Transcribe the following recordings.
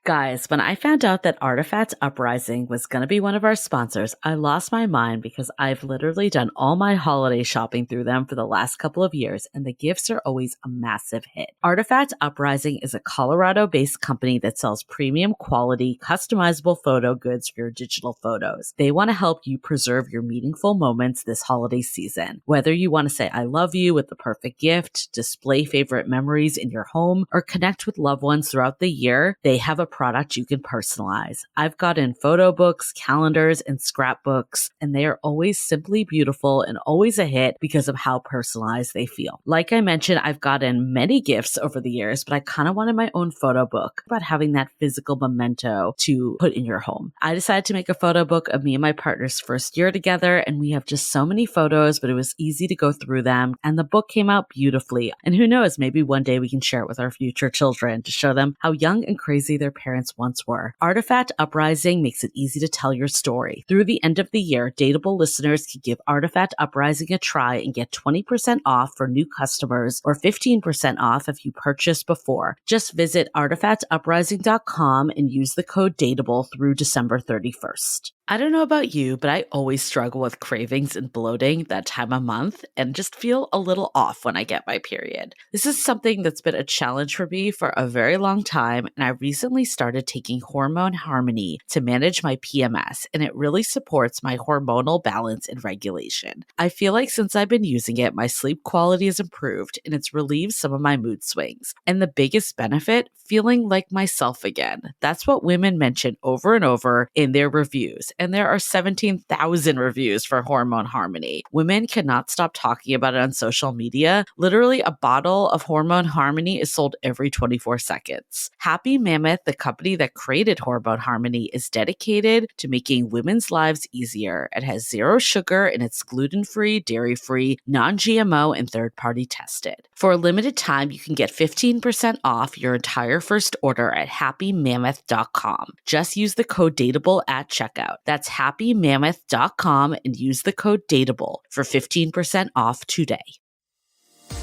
Guys, when I found out that Artifact Uprising was going to be one of our sponsors, I lost my mind because I've literally done all my holiday shopping through them for the last couple of years, and the gifts are always a massive hit. Artifact Uprising is a Colorado-based company that sells premium quality, customizable photo goods for your digital photos. They want to help you preserve your meaningful moments this holiday season. Whether you want to say I love you with the perfect gift, display favorite memories in your home, or connect with loved ones throughout the year, they have a product you can personalize. I've gotten photo books, calendars, and scrapbooks, and they are always simply beautiful and always a hit because of how personalized they feel. Like I mentioned, I've gotten many gifts over the years, but I kind of wanted my own photo book about having that physical memento to put in your home. I decided to make a photo book of me and my partner's first year together, and we have just so many photos, but it was easy to go through them, and the book came out beautifully. And who knows, maybe one day we can share it with our future children to show them how young and crazy their parents once were. Artifact Uprising makes it easy to tell your story. Through the end of the year, Dateable listeners can give Artifact Uprising a try and get 20% off for new customers or 15% off if you purchased before. Just visit artifactuprising.com and use the code Dateable through December 31st. I don't know about you, but I always struggle with cravings and bloating that time of month and just feel a little off when I get my period. This is something that's been a challenge for me for a very long time, and I recently started taking Hormone Harmony to manage my PMS, and it really supports my hormonal balance and regulation. I feel like since I've been using it, my sleep quality has improved and it's relieved some of my mood swings. And the biggest benefit, feeling like myself again. That's what women mention over and over in their reviews. And there are 17,000 reviews for Hormone Harmony. Women cannot stop talking about it on social media. Literally, a bottle of Hormone Harmony is sold every 24 seconds. Happy Mammoth, the company that created Hormone Harmony, is dedicated to making women's lives easier. It has zero sugar and it's gluten-free, dairy-free, non-GMO, and third-party tested. For a limited time, you can get 15% off your entire first order at happymammoth.com. Just use the code Dateable at checkout. That's happymammoth.com and use the code Dateable for 15% off today.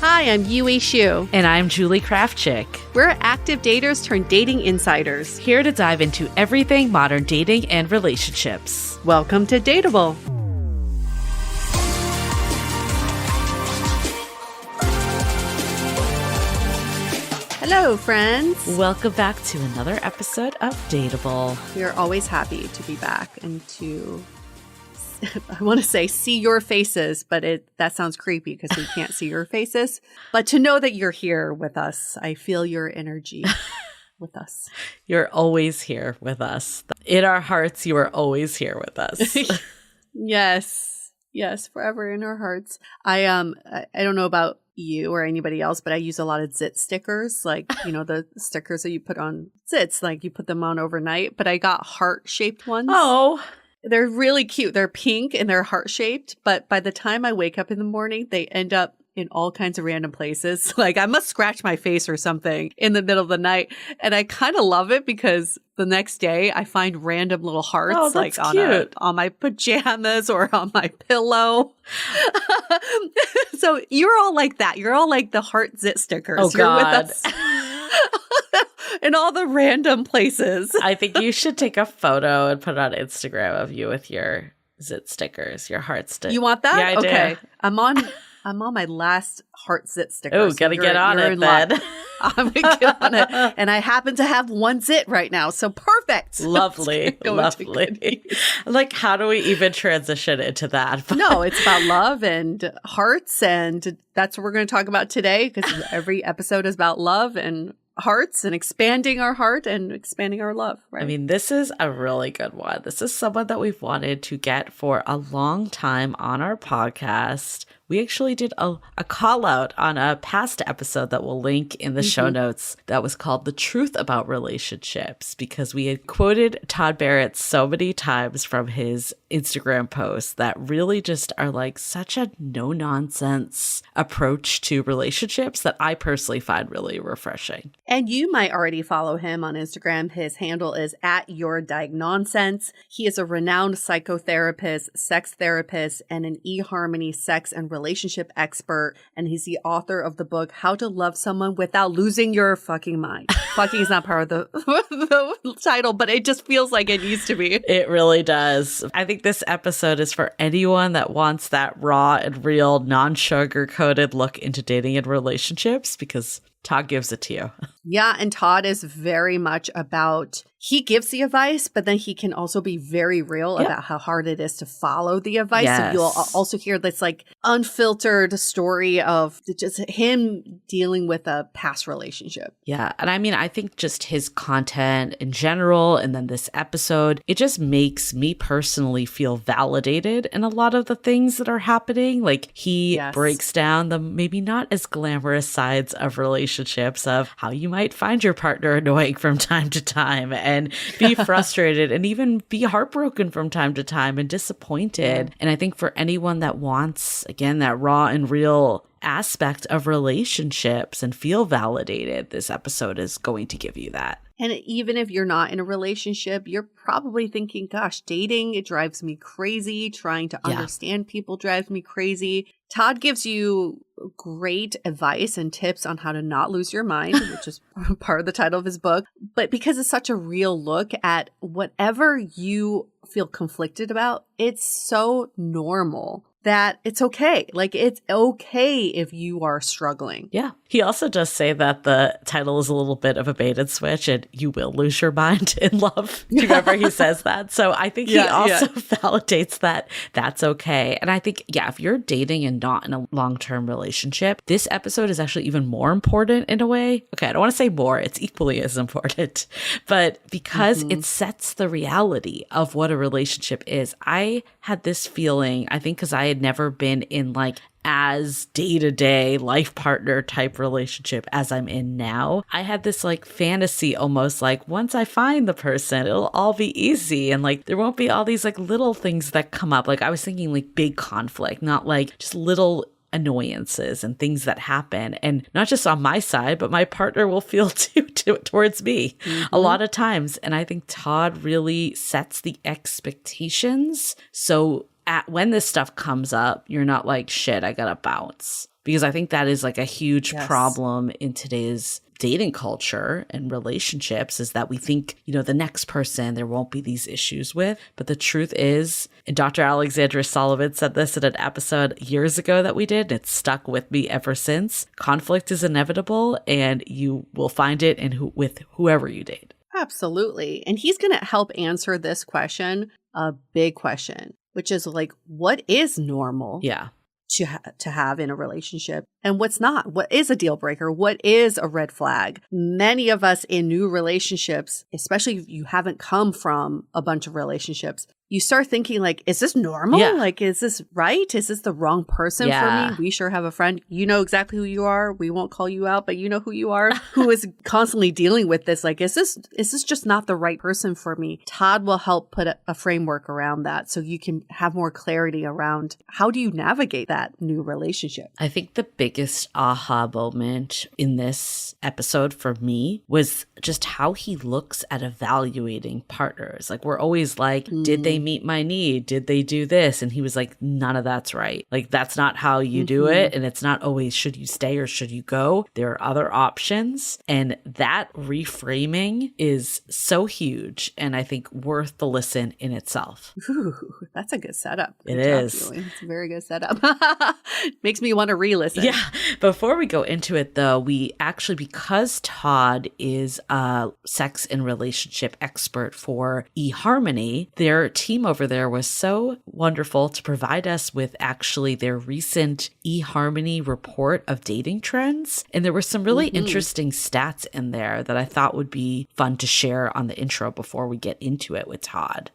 Hi, I'm Yui Shu. And I'm Julie Kraftchick. We're active daters turned dating insiders. Here to dive into everything modern dating and relationships. Welcome to Dateable. Hello, friends. Welcome back to another episode of Dateable. We are always happy to be back and to, I want to say, see your faces, but that sounds creepy because we can't see your faces. But to know that you're here with us, I feel your energy with us. You're always here with us. In our hearts, you are always here with us. Yes, forever in our hearts. I don't know about you or anybody else, but I use a lot of zit stickers, like, the stickers that you put on zits, like you put them on overnight, but I got heart-shaped ones. Oh, they're really cute. They're pink and they're heart-shaped, but by the time I wake up in the morning, they end up in all kinds of random places. Like I must scratch my face or something in the middle of the night. And I kind of love it because the next day I find random little hearts like on my pajamas or on my pillow. So you're all like that. You're all like the heart zit stickers. Oh, you're God. with us. In all the random places. I think you should take a photo and put it on Instagram of you with your zit stickers, your heart stick. You want that? Yeah, I okay. do. I'm on my last heart zit sticker. Oh, gotta get on it then. I'm gonna get on it. And I happen to have one zit right now. So perfect. Lovely. Lovely. Like, how do we even transition into that? No, it's about love and hearts. And that's what we're going to talk about today because every episode is about love and hearts and expanding our heart and expanding our love, right? I mean, this is a really good one. This is someone that we've wanted to get for a long time on our podcast. We actually did a call out on a past episode that we'll link in the show notes that was called The Truth About Relationships, because we had quoted Todd Baratz so many times from his Instagram posts that really just are like such a no-nonsense approach to relationships that I personally find really refreshing. And you might already follow him on Instagram. His handle is @YourDiagNonsense. He is a renowned psychotherapist, sex therapist, and an eHarmony sex and relationship expert, and he's the author of the book, How to Love Someone Without Losing Your Fucking Mind. Fucking is not part of the title, but it just feels like it needs to be. It really does. I think this episode is for anyone that wants that raw and real, non-sugar-coated look into dating and relationships, because Todd gives it to you. Yeah, and Todd is very much about, he gives the advice, but then he can also be very real about how hard it is to follow the advice. Yes. So you'll also hear this like unfiltered story of just him dealing with a past relationship. Yeah. And I mean, I think just his content in general, and then this episode, it just makes me personally feel validated in a lot of the things that are happening. Like he breaks down the maybe not as glamorous sides of relationships, of how you might find your partner annoying from time to time and be frustrated and even be heartbroken from time to time and disappointed. And I think for anyone that wants, again, that raw and real aspect of relationships and feel validated, this episode is going to give you that. And even if you're not in a relationship, you're probably thinking, gosh, dating, it drives me crazy. Trying to understand people drives me crazy. Todd gives you great advice and tips on how to not lose your mind, which is part of the title of his book. But because it's such a real look at whatever you feel conflicted about, it's so normal that it's okay. Like, it's okay if you are struggling. Yeah. He also does say that the title is a little bit of a bait and switch, and you will lose your mind in love. Do you remember he says that? So I think he also validates that that's okay. And I think, if you're dating and not in a long-term relationship, this episode is actually even more important in a way. Okay, I don't want to say more. It's equally as important. But because it sets the reality of what a relationship is, I had this feeling, I think because I had never been in like as day-to-day life partner type relationship as I'm in now. I had this like fantasy almost like once I find the person, it'll all be easy and like there won't be all these like little things that come up. Like I was thinking like big conflict, not like just little annoyances and things that happen, and not just on my side, but my partner will feel too towards me a lot of times. And I think Todd really sets the expectations so when this stuff comes up, you're not like, shit, I gotta bounce. Because I think that is like a huge problem in today's dating culture and relationships, is that we think, the next person there won't be these issues with. But the truth is, and Dr. Alexandra Sullivan said this in an episode years ago that we did, and it's stuck with me ever since. Conflict is inevitable, and you will find it with whoever you date. Absolutely. And he's going to help answer this question, a big question, which is like, what is normal to have in a relationship and what's not? What is a deal breaker? What is a red flag? Many of us in new relationships, especially if you haven't come from a bunch of relationships, you start thinking like, is this normal? Yeah. Like, is this right? Is this the wrong person for me? We sure have a friend. You know exactly who you are. We won't call you out, but you know who you are, who is constantly dealing with this. Like, is this just not the right person for me? Todd will help put a framework around that so you can have more clarity around how do you navigate that new relationship. I think the biggest aha moment in this episode for me was just how he looks at evaluating partners. Like, we're always like, did they meet my need? Did they do this? And he was like, none of that's right. Like, that's not how you do it. And it's not always should you stay or should you go. There are other options. And that reframing is so huge, and I think worth the listen in itself. Ooh, that's a good setup. It is. Julie. It's a very good setup. Makes me want to re-listen. Yeah. Before we go into it, though, we actually, because Todd is a sex and relationship expert for eHarmony, their team over there was so wonderful to provide us with actually their recent eHarmony report of dating trends. And there were some really interesting stats in there that I thought would be fun to share on the intro before we get into it with Todd.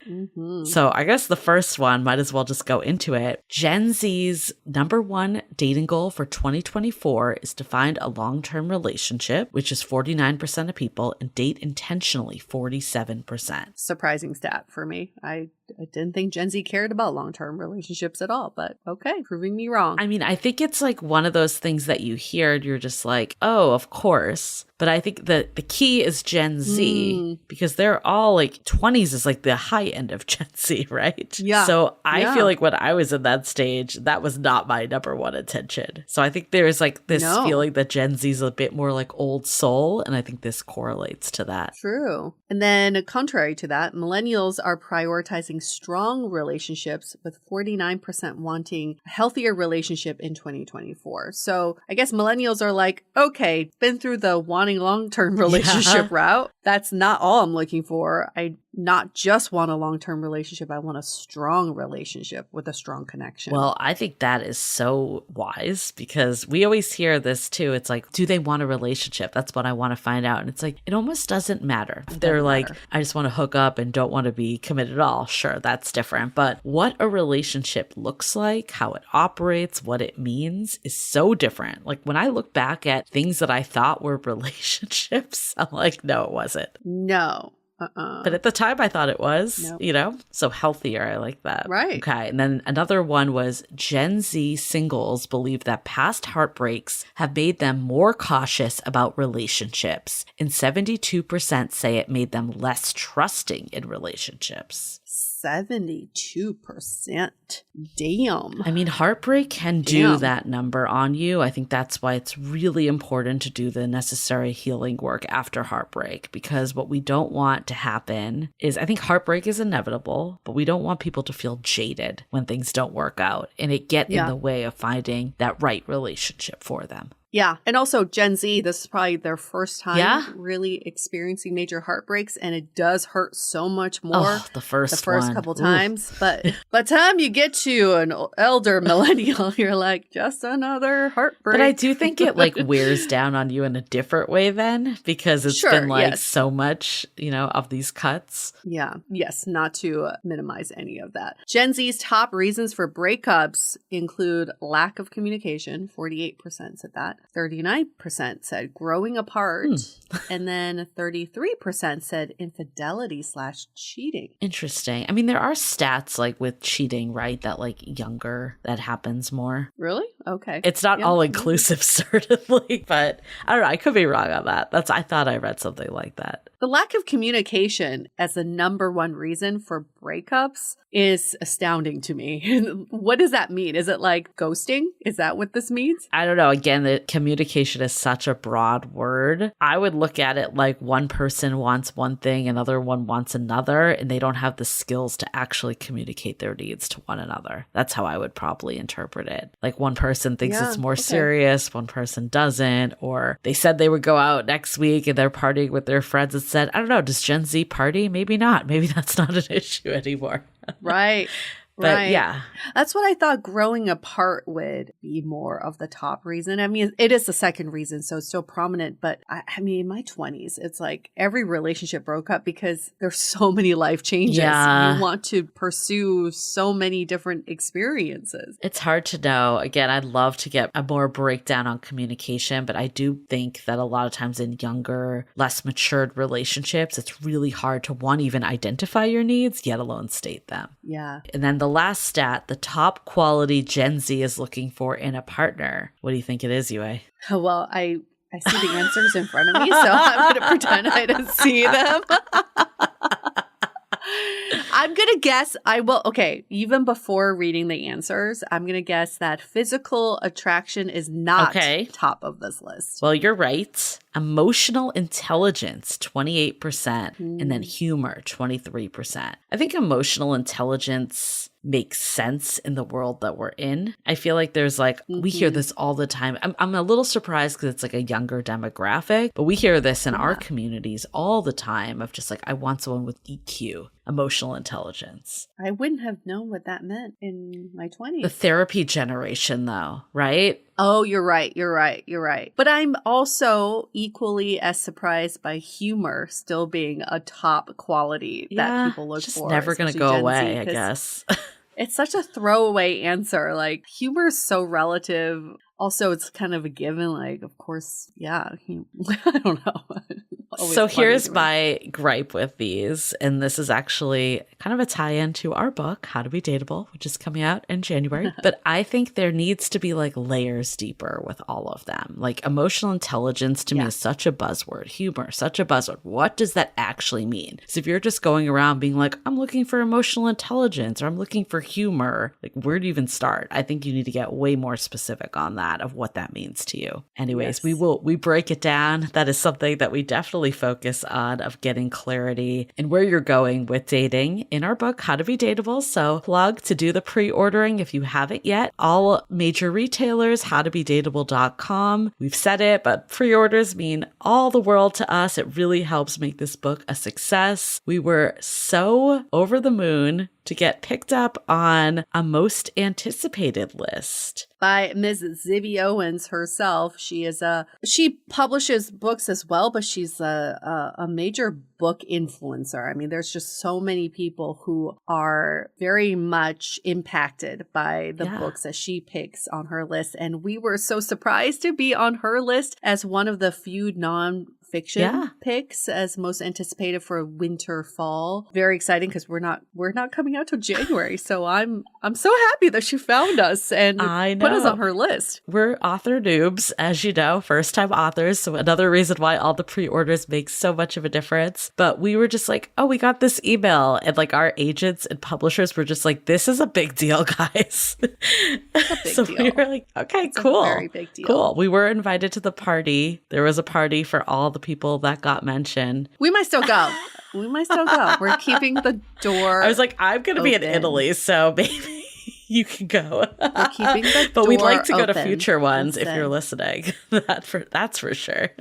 So I guess the first one, might as well just go into it. Gen Z's number one dating goal for 2024 is to find a long-term relationship, which is 49% of people, and date intentionally 47%. Surprising stat for me. I I didn't think Gen Z cared about long-term relationships at all, but okay, proving me wrong. I mean, I think it's like one of those things that you hear and you're just like, oh, of course. But I think the key is Gen Z because they're all like 20s is like the high end of Gen Z, right? Yeah. So I feel like when I was in that stage, that was not my number one intention. So I think there's like this feeling that Gen Z is a bit more like old soul. And I think this correlates to that. True. And then contrary to that, millennials are prioritizing strong relationships with 49% wanting a healthier relationship in 2024. So I guess millennials are like, okay, been through the wanting long-term relationship route. That's not all I'm looking for. I not just want a long-term relationship. I want a strong relationship with a strong connection. Well, I think that is so wise because we always hear this too. It's like, do they want a relationship? That's what I want to find out. And it's like, it almost doesn't matter. They're like, I just want to hook up and don't want to be committed at all. Sure, that's different. But what a relationship looks like, how it operates, what it means is so different. Like when I look back at things that I thought were relationships, I'm like, no, it wasn't. No. But at the time, I thought it was, you know, so healthier. I like that. Right. Okay. And then another one was Gen Z singles believe that past heartbreaks have made them more cautious about relationships. And 72% say it made them less trusting in relationships. 72%. Damn. I mean, heartbreak can do that number on you. I think that's why it's really important to do the necessary healing work after heartbreak, because what we don't want to happen is, I think heartbreak is inevitable, but we don't want people to feel jaded when things don't work out and it get in the way of finding that right relationship for them. Yeah. And also Gen Z, this is probably their first time really experiencing major heartbreaks. And it does hurt so much more the first couple times. But by the time you get to an elder millennial, you're like, just another heartbreak. But I do think it like wears down on you in a different way then, because it's been like so much, you know, of these cuts. Yeah. Yes. Not to minimize any of that. Gen Z's top reasons for breakups include lack of communication. 48% said that. 39% said growing apart. And then 33% said infidelity/cheating. Interesting. I mean, there are stats like with cheating, right? That like younger, that happens more. Really? Okay. It's not all inclusive, certainly, but I don't know. I could be wrong on that. I thought I read something like that. The lack of communication as the number one reason for breakups is astounding to me. What does that mean? Is it like ghosting? Is that what this means? I don't know. Again, the communication is such a broad word. I would look at it like one person wants one thing, another one wants another, and they don't have the skills to actually communicate their needs to one another. That's how I would probably interpret it. Like one person thinks it's more serious, one person doesn't, or they said they would go out next week and they're partying with their friends and said, I don't know, does Gen Z party? Maybe not. Maybe that's not an issue anymore. Right. But yeah. That's what I thought growing apart would be more of the top reason. I mean, it is the second reason, so it's still prominent. But I mean, in my 20s, it's like every relationship broke up because there's so many life changes. Yeah. You want to pursue so many different experiences. It's hard to know. Again, I'd love to get a more breakdown on communication, but I do think that a lot of times in younger, less matured relationships, it's really hard to, one, even identify your needs, yet alone state them. Yeah. And then the last stat, the top quality Gen Z is looking for in a partner. What do you think it is, Yue? Well, I see the answers in front of me, so I'm going to pretend I didn't see them. I'm going to guess even before reading the answers, I'm going to guess that physical attraction is not top of this list. Well, you're right. Emotional intelligence, 28%, and then humor, 23%. I think emotional intelligence makes sense in the world that we're in. I feel like there's like, we hear this all the time. I'm a little surprised because it's like a younger demographic, but we hear this in our communities all the time of just like, I want someone with EQ, emotional intelligence. I wouldn't have known what that meant in my 20s. The therapy generation though, right? Oh, you're right. But I'm also equally as surprised by humor still being a top quality that people look just for. Never going to go away, I guess. It's such a throwaway answer. Like, humor is so relative. Also, it's kind of a given. Like, of course, I don't know. Always So funny here's to me. my gripe with these, and this is actually kind of a tie-in to our book, How to Be Dateable, which is coming out in January. But I think there needs to be like layers deeper with all of them. Like emotional intelligence to me is such a buzzword. Humor, such a buzzword. What does that actually mean? So if you're just going around being like, I'm looking for emotional intelligence or I'm looking for humor, like where do you even start? I think you need to get way more specific on that of what that means to you. Anyways, we break it down. That is something that we definitely focus on, of getting clarity and where you're going with dating in our book, How to Be Dateable. So plug to do the pre-ordering if you haven't yet. All major retailers, howtobedateable.com. We've said it, but pre-orders mean all the world to us. It really helps make this book a success. We were so over the moon to get picked up on a most anticipated list by Ms. Zibby Owens herself. She publishes books as well, but she's a major book influencer. I mean, there's just so many people who are very much impacted by the books that she picks on her list. And we were so surprised to be on her list as one of the few non-fiction picks as most anticipated for winter fall. Very exciting because we're not coming out till January. So I'm so happy that she found us and put us on her list. We're author noobs, as you know, first time authors. So another reason why all the pre-orders make so much of a difference. But we were just like, oh, we got this email, and like our agents and publishers were just like, this is a big deal, guys. It's a big so deal. we were like, okay, It's cool. a very big deal. Cool. We were invited to the party. There was a party for all the people that got mentioned. We might still go. We're keeping the door. I was like, I'm going to be in Italy, so maybe you can go. We're keeping the door but we'd like to go to open future ones if instead. you're listening. That's for sure.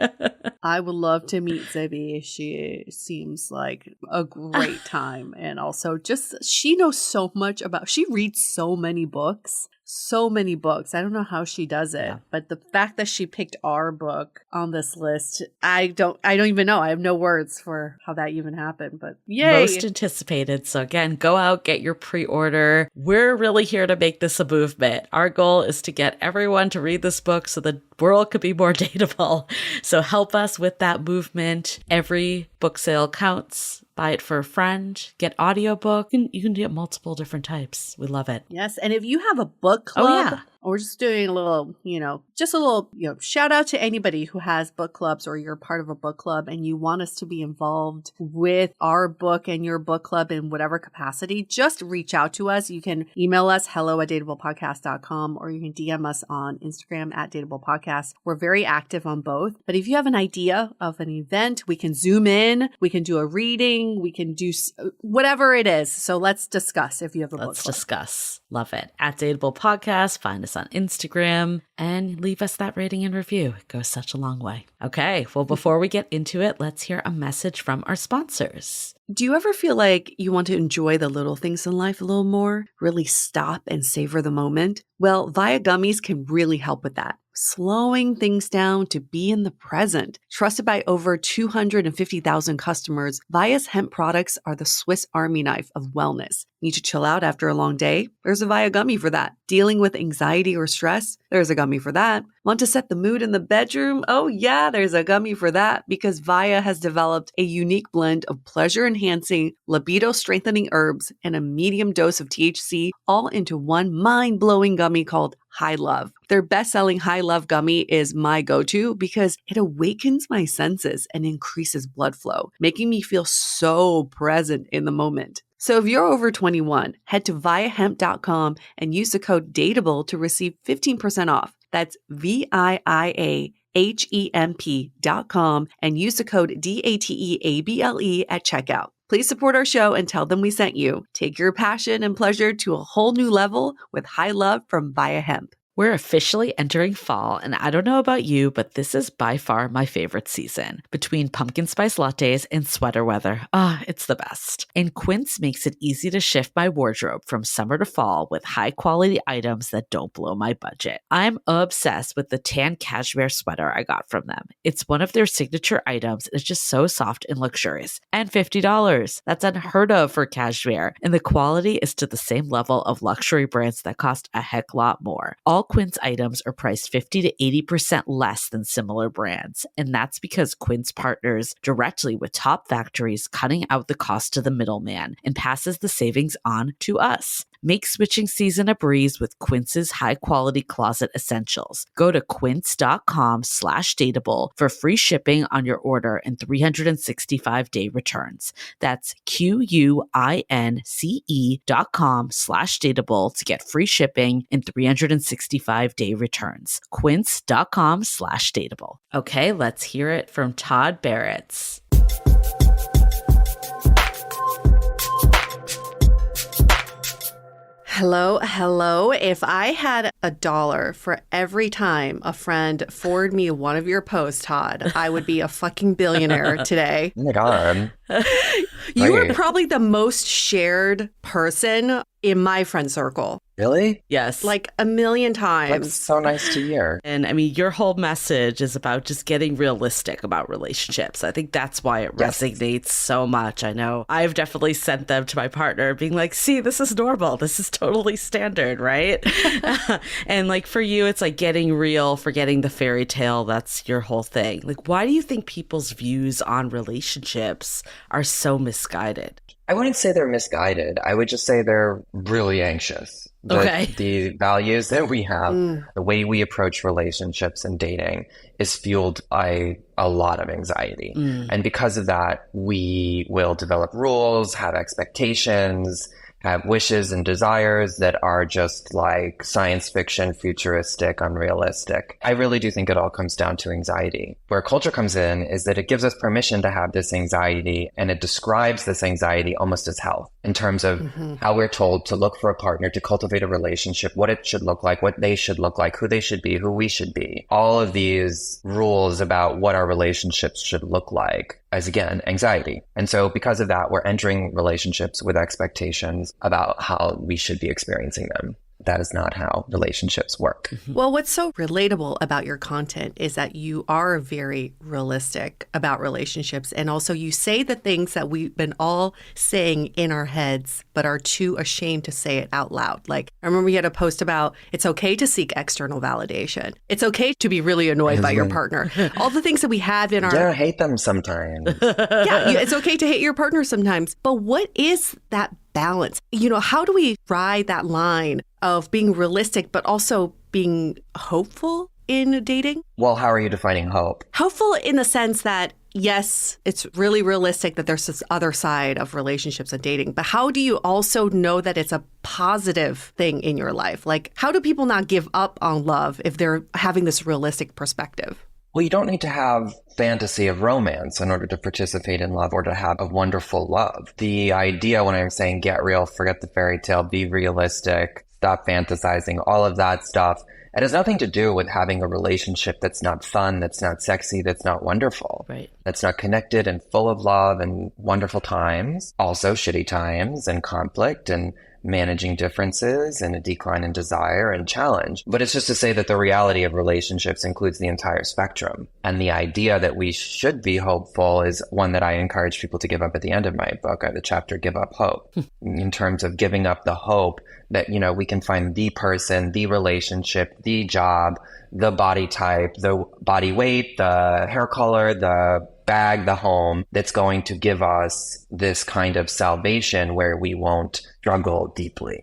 I would love to meet Zibby. She seems like a great time. And also she knows so much she reads so many books. I don't know how she does it, but the fact that she picked our book on this list, I don't even know. I have no words for how that even happened, but yay. Most anticipated. So again, go out, get your pre-order. We're really here to make this a movement. Our goal is to get everyone to read this book so the world could be more dateable. So help us with that movement. Every book sale counts. Buy it for a friend, get audiobook, and you can get multiple different types. We love it. Yes. And if you have a book club, we're just doing a little, shout out to anybody who has book clubs or you're part of a book club and you want us to be involved with our book and your book club in whatever capacity, just reach out to us. You can email us hello@dateablepodcast.com or you can DM us on Instagram @dateablepodcast. We're very active on both. But if you have an idea of an event, we can zoom in, we can do a reading, we can do whatever it is. So let's discuss if you have a book club. Let's discuss. Love it. @Dateable Podcast. Find us on Instagram and leave us that rating and review. It goes such a long way. Okay. Well, before we get into it, let's hear a message from our sponsors. Do you ever feel like you want to enjoy the little things in life a little more? Really stop and savor the moment? Well, Via Gummies can really help with that. Slowing things down to be in the present. Trusted by over 250,000 customers, Via's hemp products are the Swiss Army knife of wellness. Need to chill out after a long day? There's a Via gummy for that. Dealing with anxiety or stress? There's a gummy for that. Want to set the mood in the bedroom? Oh yeah, there's a gummy for that because Via has developed a unique blend of pleasure-enhancing, libido-strengthening herbs and a medium dose of THC all into one mind-blowing gummy called High Love. Their best-selling High Love gummy is my go-to because it awakens my senses and increases blood flow, making me feel so present in the moment. So if you're over 21, head to viahemp.com and use the code DATEABLE to receive 15% off. That's VIIAHEMP.com and use the code DATEABLE at checkout. Please support our show and tell them we sent you. Take your passion and pleasure to a whole new level with High Love from Via Hemp. We're officially entering fall, and I don't know about you, but this is by far my favorite season. Between pumpkin spice lattes and sweater weather, it's the best. And Quince makes it easy to shift my wardrobe from summer to fall with high-quality items that don't blow my budget. I'm obsessed with the tan cashmere sweater I got from them. It's one of their signature items, and it's just so soft and luxurious. And $50. That's unheard of for cashmere. And the quality is to the same level of luxury brands that cost a heck lot more. All Quince items are priced 50 to 80% less than similar brands. And that's because Quince partners directly with top factories, cutting out the cost to the middleman and passes the savings on to us. Make switching season a breeze with Quince's high-quality closet essentials. Go to quince.com/dateable for free shipping on your order and 365-day returns. That's QUINCE.com/dateable to get free shipping and 365-day returns. Quince.com/dateable. Okay, let's hear it from Todd Baratz. Hello, hello. If I had $1 for every time a friend forwarded me one of your posts, Todd, I would be a fucking billionaire today. Oh my God. You are probably the most shared person in my friend circle. Really? Yes. Like a million times. That's so nice to hear. And I mean, your whole message is about just getting realistic about relationships. I think that's why it resonates so much. I know I've definitely sent them to my partner being like, see, this is normal. This is totally standard, right? And like for you, it's like getting real, forgetting the fairy tale. That's your whole thing. Like, why do you think people's views on relationships are so misguided? I wouldn't say they're misguided. I would just say they're really anxious. The values that we have, the way we approach relationships and dating is fueled by a lot of anxiety. And because of that, we will develop rules, have expectations, have wishes and desires that are just like science fiction, futuristic, unrealistic. I really do think it all comes down to anxiety. Where culture comes in is that it gives us permission to have this anxiety, and it describes this anxiety almost as health in terms of how we're told to look for a partner, to cultivate a relationship, what it should look like, what they should look like, who they should be, who we should be. All of these rules about what our relationships should look like as, again, anxiety. And so because of that, we're entering relationships with expectations about how we should be experiencing them. That is not how relationships work. Well, what's so relatable about your content is that you are very realistic about relationships. And also you say the things that we've been all saying in our heads, but are too ashamed to say it out loud. Like, I remember you had a post about it's okay to seek external validation. It's okay to be really annoyed by your partner. All the things that we have in our... Yeah, hate them sometimes. It's okay to hate your partner sometimes. But what is that balance? You know, how do we ride that line of being realistic, but also being hopeful in dating? Well, how are you defining hope? Hopeful in the sense that, yes, it's really realistic that there's this other side of relationships and dating, but how do you also know that it's a positive thing in your life? Like, how do people not give up on love if they're having this realistic perspective? Well, you don't need to have fantasy of romance in order to participate in love or to have a wonderful love. The idea when I'm saying get real, forget the fairy tale, be realistic, stop fantasizing, all of that stuff, it has nothing to do with having a relationship that's not fun, that's not sexy, that's not wonderful. Right. That's not connected and full of love and wonderful times, also shitty times and conflict and managing differences and a decline in desire and challenge. But it's just to say that the reality of relationships includes the entire spectrum. And the idea that we should be hopeful is one that I encourage people to give up at the end of my book, the chapter, Give Up Hope, in terms of giving up the hope that, you know, we can find the person, the relationship, the job, the body type, the body weight, the hair color, the bag, the home that's going to give us this kind of salvation where we won't struggle deeply,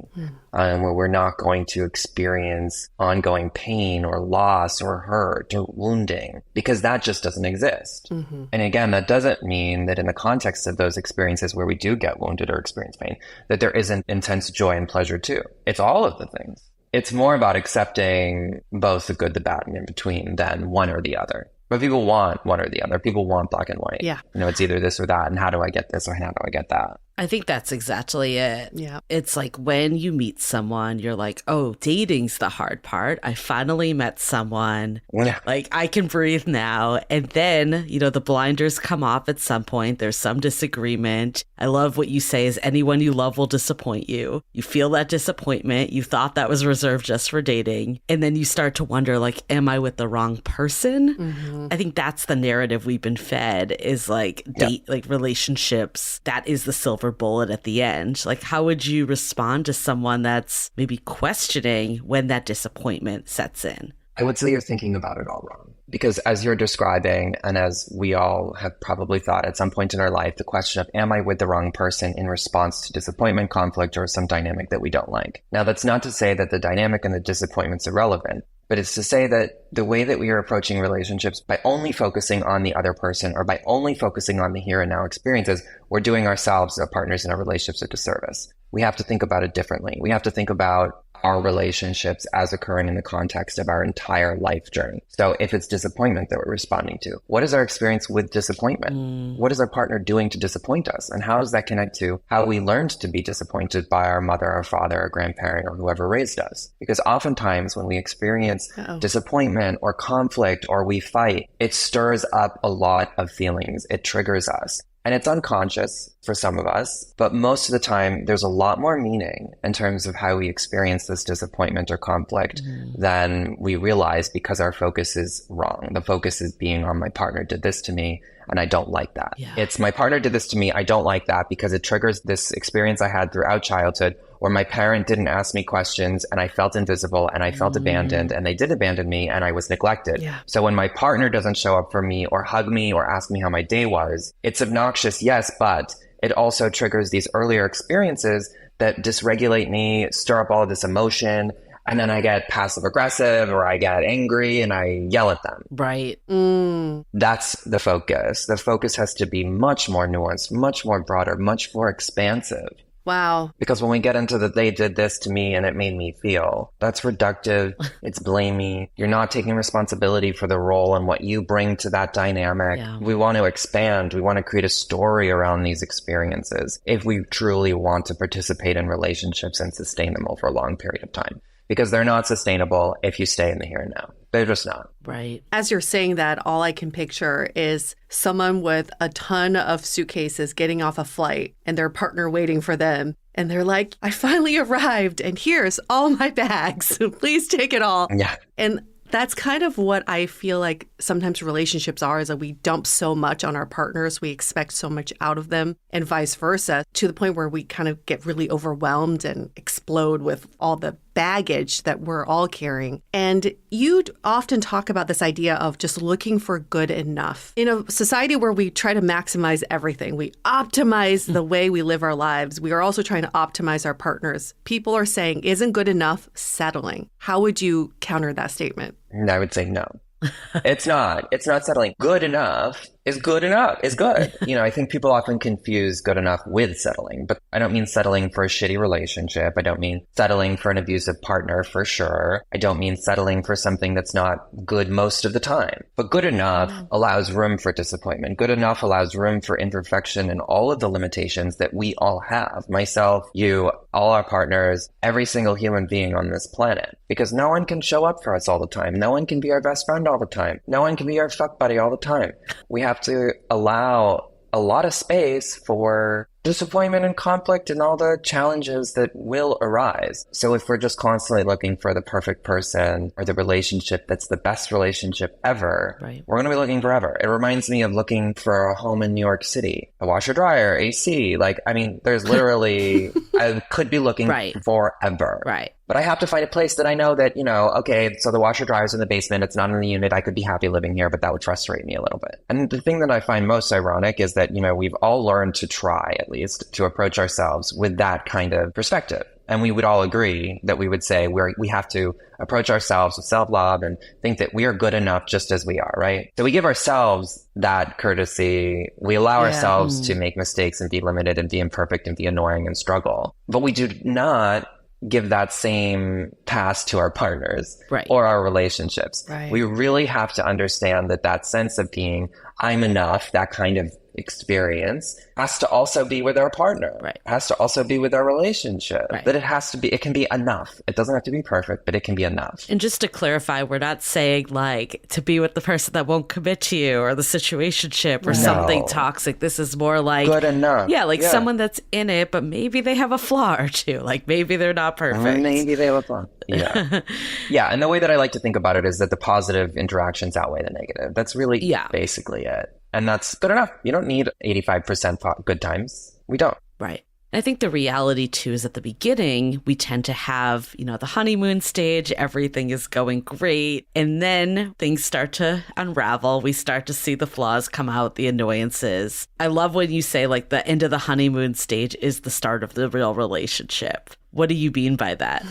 where we're not going to experience ongoing pain or loss or hurt or wounding, because that just doesn't exist. And again, that doesn't mean that in the context of those experiences where we do get wounded or experience pain, that there isn't intense joy and pleasure too. It's all of the things. It's more about accepting both the good, the bad, and in between than one or the other. But people want one or the other. People want black and white. Yeah. You know, it's either this or that. And how do I get this or how do I get that? I think that's exactly it. Yeah. It's like when you meet someone, you're like, oh, dating's the hard part. I finally met someone. Yeah. Like, I can breathe now. And then, you know, the blinders come off at some point. There's some disagreement. I love what you say is anyone you love will disappoint you. You feel that disappointment. You thought that was reserved just for dating. And then you start to wonder, like, am I with the wrong person? I think that's the narrative we've been fed is like like relationships. That is the silver silver bullet at the end. Like, how would you respond to someone that's maybe questioning when that disappointment sets in? I would say you're thinking about it all wrong. Because as you're describing, and as we all have probably thought at some point in our life, the question of, am I with the wrong person in response to disappointment, conflict, or some dynamic that we don't like? Now, that's not to say that the dynamic and the disappointment's irrelevant, but it's to say that the way that we are approaching relationships by only focusing on the other person or by only focusing on the here and now experiences, we're doing ourselves, our partners in our relationships, a disservice. We have to think about it differently. We have to think about our relationships as occurring in the context of our entire life journey. So if it's disappointment that we're responding to, what is our experience with disappointment? What is our partner doing to disappoint us? And how does that connect to how we learned to be disappointed by our mother, our father, our grandparent, or whoever raised us? Because oftentimes when we experience disappointment or conflict or we fight, it stirs up a lot of feelings. It triggers us. And it's unconscious for some of us, but most of the time there's a lot more meaning in terms of how we experience this disappointment or conflict than we realize because our focus is wrong. The focus is being on my partner did this to me and I don't like that. It's my partner did this to me, I don't like that because it triggers this experience I had throughout childhood where my parent didn't ask me questions and I felt invisible and I felt abandoned and they did abandon me and I was neglected. So when my partner doesn't show up for me or hug me or ask me how my day was, it's obnoxious, yes, but it also triggers these earlier experiences that dysregulate me, stir up all of this emotion, and then I get passive aggressive or I get angry and I yell at them. Right. That's the focus. The focus has to be much more nuanced, much more broader, much more expansive. Wow. Because when we get into the they did this to me and it made me feel, that's reductive. It's blamey. You're not taking responsibility for the role and what you bring to that dynamic. We want to expand. We want to create a story around these experiences if we truly want to participate in relationships and sustain them over a long period of time. Because they're not sustainable if you stay in the here and now. They're just not. Right. As you're saying that, all I can picture is someone with a ton of suitcases getting off a flight and their partner waiting for them. And they're like, I finally arrived and here's all my bags. Please take it all. Yeah. And that's kind of what I feel like sometimes relationships are, is that we dump so much on our partners. We expect so much out of them and vice versa, to the point where we kind of get really overwhelmed and explode with all the baggage that we're all carrying. And you'd often talk about this idea of just looking for good enough. In a society where we try to maximize everything, we optimize the way we live our lives, we are also trying to optimize our partners. People are saying, isn't good enough settling? How would you counter that statement? I would say no. It's not. It's not settling. Good enough is good enough, is good. I think people often confuse good enough with settling, but I don't mean settling for a shitty relationship. I don't mean settling for an abusive partner for sure. I don't mean settling for something that's not good most of the time. But good enough allows room for disappointment. Good enough allows room for imperfection and all of the limitations that we all have. Myself, you, all our partners, every single human being on this planet. Because no one can show up for us all the time. No one can be our best friend all the time. No one can be our fuck buddy all the time. We have to allow a lot of space for disappointment and conflict and all the challenges that will arise. So if we're just constantly looking for the perfect person or the relationship that's the best relationship ever, we're going to be looking forever. It reminds me of looking for a home in New York City, a washer dryer, AC. There's literally, I could be looking forever. But I have to find a place that I know that, okay, so the washer dryer's in the basement, it's not in the unit, I could be happy living here, but that would frustrate me a little bit. And the thing that I find most ironic is that, we've all learned to try, at least, to approach ourselves with that kind of perspective. And we would all agree that we would say we have to approach ourselves with self-love and think that we are good enough just as we are, right? So we give ourselves that courtesy. We allow ourselves to make mistakes and be limited and be imperfect and be annoying and struggle. But we do not give that same pass to our partners or our relationships. We really have to understand that sense of being, I'm enough, that kind of experience has to also be with our partner, has to also be with our relationship, that it can be enough. It doesn't have to be perfect, but it can be enough. And just to clarify, we're not saying to be with the person that won't commit to you or the situationship or something toxic. This is more like good enough. Someone that's in it, but maybe they have a flaw or two. Maybe they're not perfect. Maybe they have a flaw. Yeah. And the way that I like to think about it is that the positive interactions outweigh the negative. That's really basically it. And that's good enough. You don't need 85% good times. We don't. Right. I think the reality too is at the beginning, we tend to have, the honeymoon stage, everything is going great. And then things start to unravel. We start to see the flaws come out, the annoyances. I love when you say like the end of the honeymoon stage is the start of the real relationship. What do you mean by that?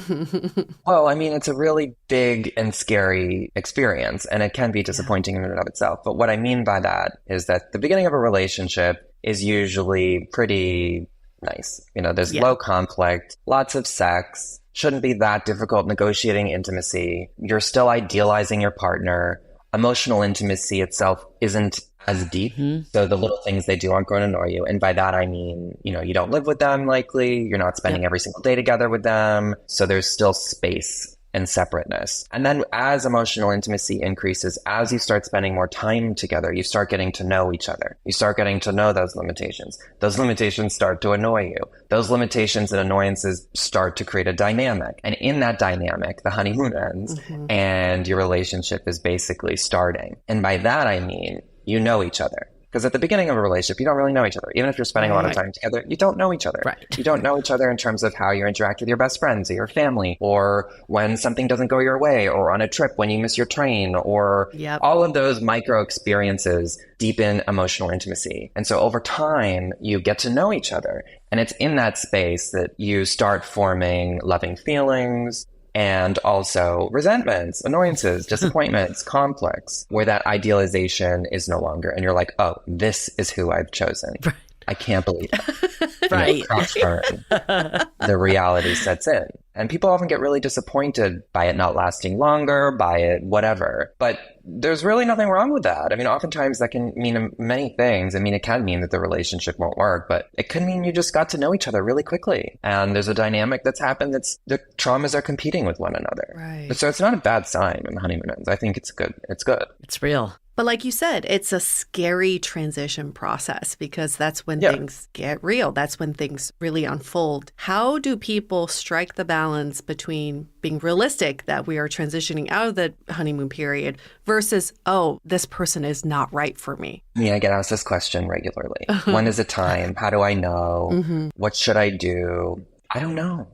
Well, I mean, it's a really big and scary experience, and it can be disappointing in and of itself. But what I mean by that is that the beginning of a relationship is usually pretty nice. There's low conflict, lots of sex, shouldn't be that difficult negotiating intimacy. You're still idealizing your partner. Emotional intimacy itself isn't as deep. So the little things they do aren't going to annoy you. And by that, I mean, you don't live with them likely. You're not spending every single day together with them. So there's still space and separateness. And then as emotional intimacy increases, as you start spending more time together, you start getting to know each other. You start getting to know those limitations. Those limitations start to annoy you. Those limitations and annoyances start to create a dynamic. And in that dynamic, the honeymoon ends and your relationship is basically starting. And by that, I mean, you know each other. Because at the beginning of a relationship, you don't really know each other. Even if you're spending a lot of time together, you don't know each other. Right. You don't know each other in terms of how you interact with your best friends or your family, or when something doesn't go your way, or on a trip when you miss your train, or all of those micro experiences deepen emotional intimacy. And so over time, you get to know each other. And it's in that space that you start forming loving feelings, and also resentments, annoyances, disappointments, conflicts, where that idealization is no longer. And you're like, oh, this is who I've chosen. Right. I can't believe it. Right. The reality sets in. And people often get really disappointed by it not lasting longer, by it whatever. But there's really nothing wrong with that. I mean, oftentimes that can mean many things. I mean, it can mean that the relationship won't work, but it could mean you just got to know each other really quickly. And there's a dynamic that's happened that's the traumas are competing with one another. Right. So it's not a bad sign when the honeymoon ends. I think it's good. It's good. It's real. But like you said, it's a scary transition process because that's when things get real. That's when things really unfold. How do people strike the balance between being realistic that we are transitioning out of the honeymoon period versus, oh, this person is not right for me? I get asked this question regularly. When is it time? How do I know? What should I do? I don't know.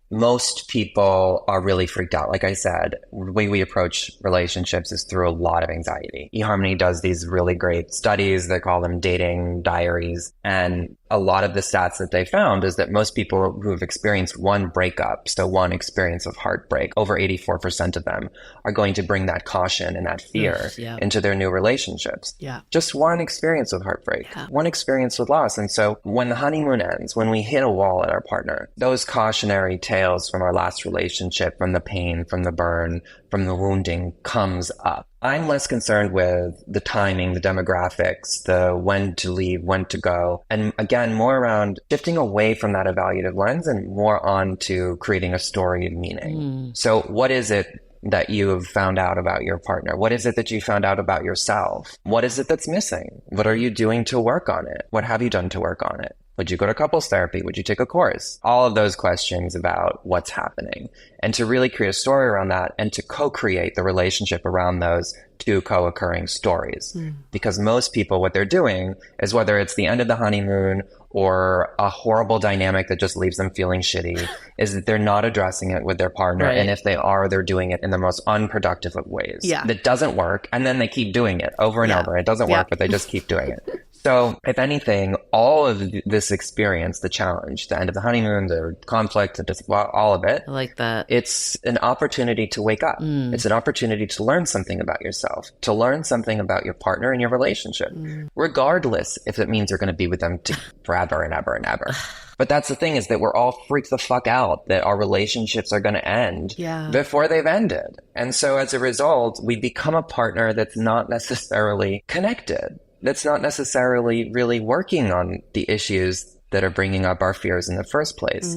Most people are really freaked out. Like I said, the way we approach relationships is through a lot of anxiety. eHarmony does these really great studies. They call them dating diaries. And a lot of the stats that they found is that most people who have experienced one breakup, so one experience of heartbreak, over 84% of them are going to bring that caution and that fear into their new relationships. Just one experience of heartbreak, one experience with loss. And so when the honeymoon ends, when we hit a wall at our partner, those cautionary tales from our last relationship, from the pain, from the burn, from the wounding comes up. I'm less concerned with the timing, the demographics, the when to leave, when to go. And again, more around shifting away from that evaluative lens and more on to creating a story of meaning. So what is it that you have found out about your partner? What is it that you found out about yourself? What is it that's missing? What are you doing to work on it? What have you done to work on it? Would you go to couples therapy? Would you take a course? All of those questions about what's happening, and to really create a story around that and to co-create the relationship around those two co-occurring stories. Because most people, what they're doing is, whether it's the end of the honeymoon or a horrible dynamic that just leaves them feeling shitty, is that they're not addressing it with their partner. Right. And if they are, they're doing it in the most unproductive of ways. That doesn't work. And then they keep doing it over and over. It doesn't work, but they just keep doing it. So if anything, all of this experience, the challenge, the end of the honeymoon, the conflict, all of it. I like that. It's an opportunity to wake up. It's an opportunity to learn something about yourself, to learn something about your partner and your relationship, regardless if it means you're going to be with them forever and ever and ever. But that's the thing, is that we're all freaked the fuck out that our relationships are going to end before they've ended. And so as a result, we become a partner that's not necessarily connected, that's not necessarily really working on the issues that are bringing up our fears in the first place.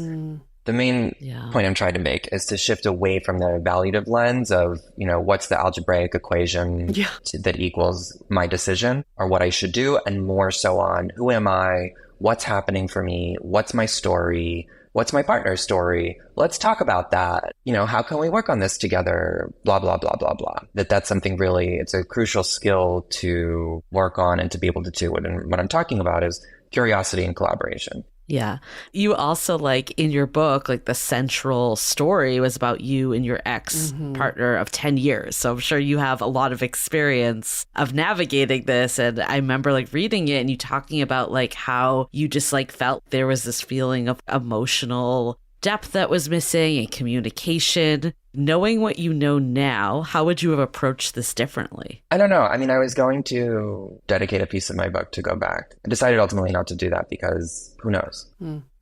The main point I'm trying to make is to shift away from the evaluative lens of, what's the algebraic equation that equals my decision or what I should do, and more so on who am I, what's happening for me, what's my story, what's my partner's story? Let's talk about that. How can we work on this together? Blah, blah, blah, blah, blah. That's something really, it's a crucial skill to work on and to be able to do it. And what I'm talking about is curiosity and collaboration. Yeah. You also, like, in your book, like, the central story was about you and your ex partner of 10 years. So I'm sure you have a lot of experience of navigating this. And I remember, like, reading it and you talking about, like, how you just, like, felt there was this feeling of emotional depth that was missing and communication. Knowing what you know now, how would you have approached this differently? I don't know. I mean, I was going to dedicate a piece of my book to go back. I decided ultimately not to do that because who knows?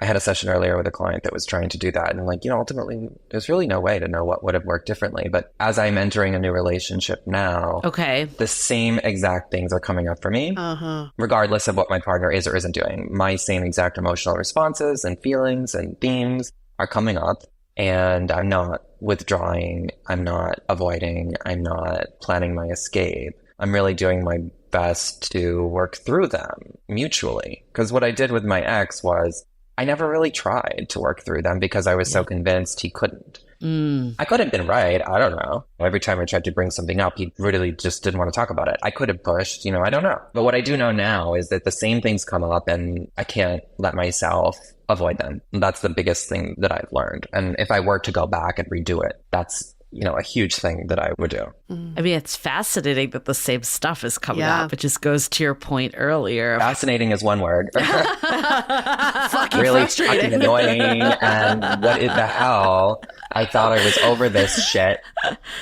I had a session earlier with a client that was trying to do that. And like, ultimately, there's really no way to know what would have worked differently. But as I'm entering a new relationship now, the same exact things are coming up for me, regardless of what my partner is or isn't doing. My same exact emotional responses and feelings and themes are coming up. And I'm not withdrawing, I'm not avoiding, I'm not planning my escape. I'm really doing my best to work through them mutually. Because what I did with my ex was I never really tried to work through them because I was so convinced he couldn't. I could have been right. I don't know. Every time I tried to bring something up, he really just didn't want to talk about it. I could have pushed, I don't know. But what I do know now is that the same things come up and I can't let myself avoid them. That's the biggest thing that I've learned. And if I were to go back and redo it, that's a huge thing that I would do. I mean, it's fascinating that the same stuff is coming up. It just goes to your point earlier. Fascinating is one word. Fucking really frustrating. fucking annoying. And what in the hell? I thought I was over this shit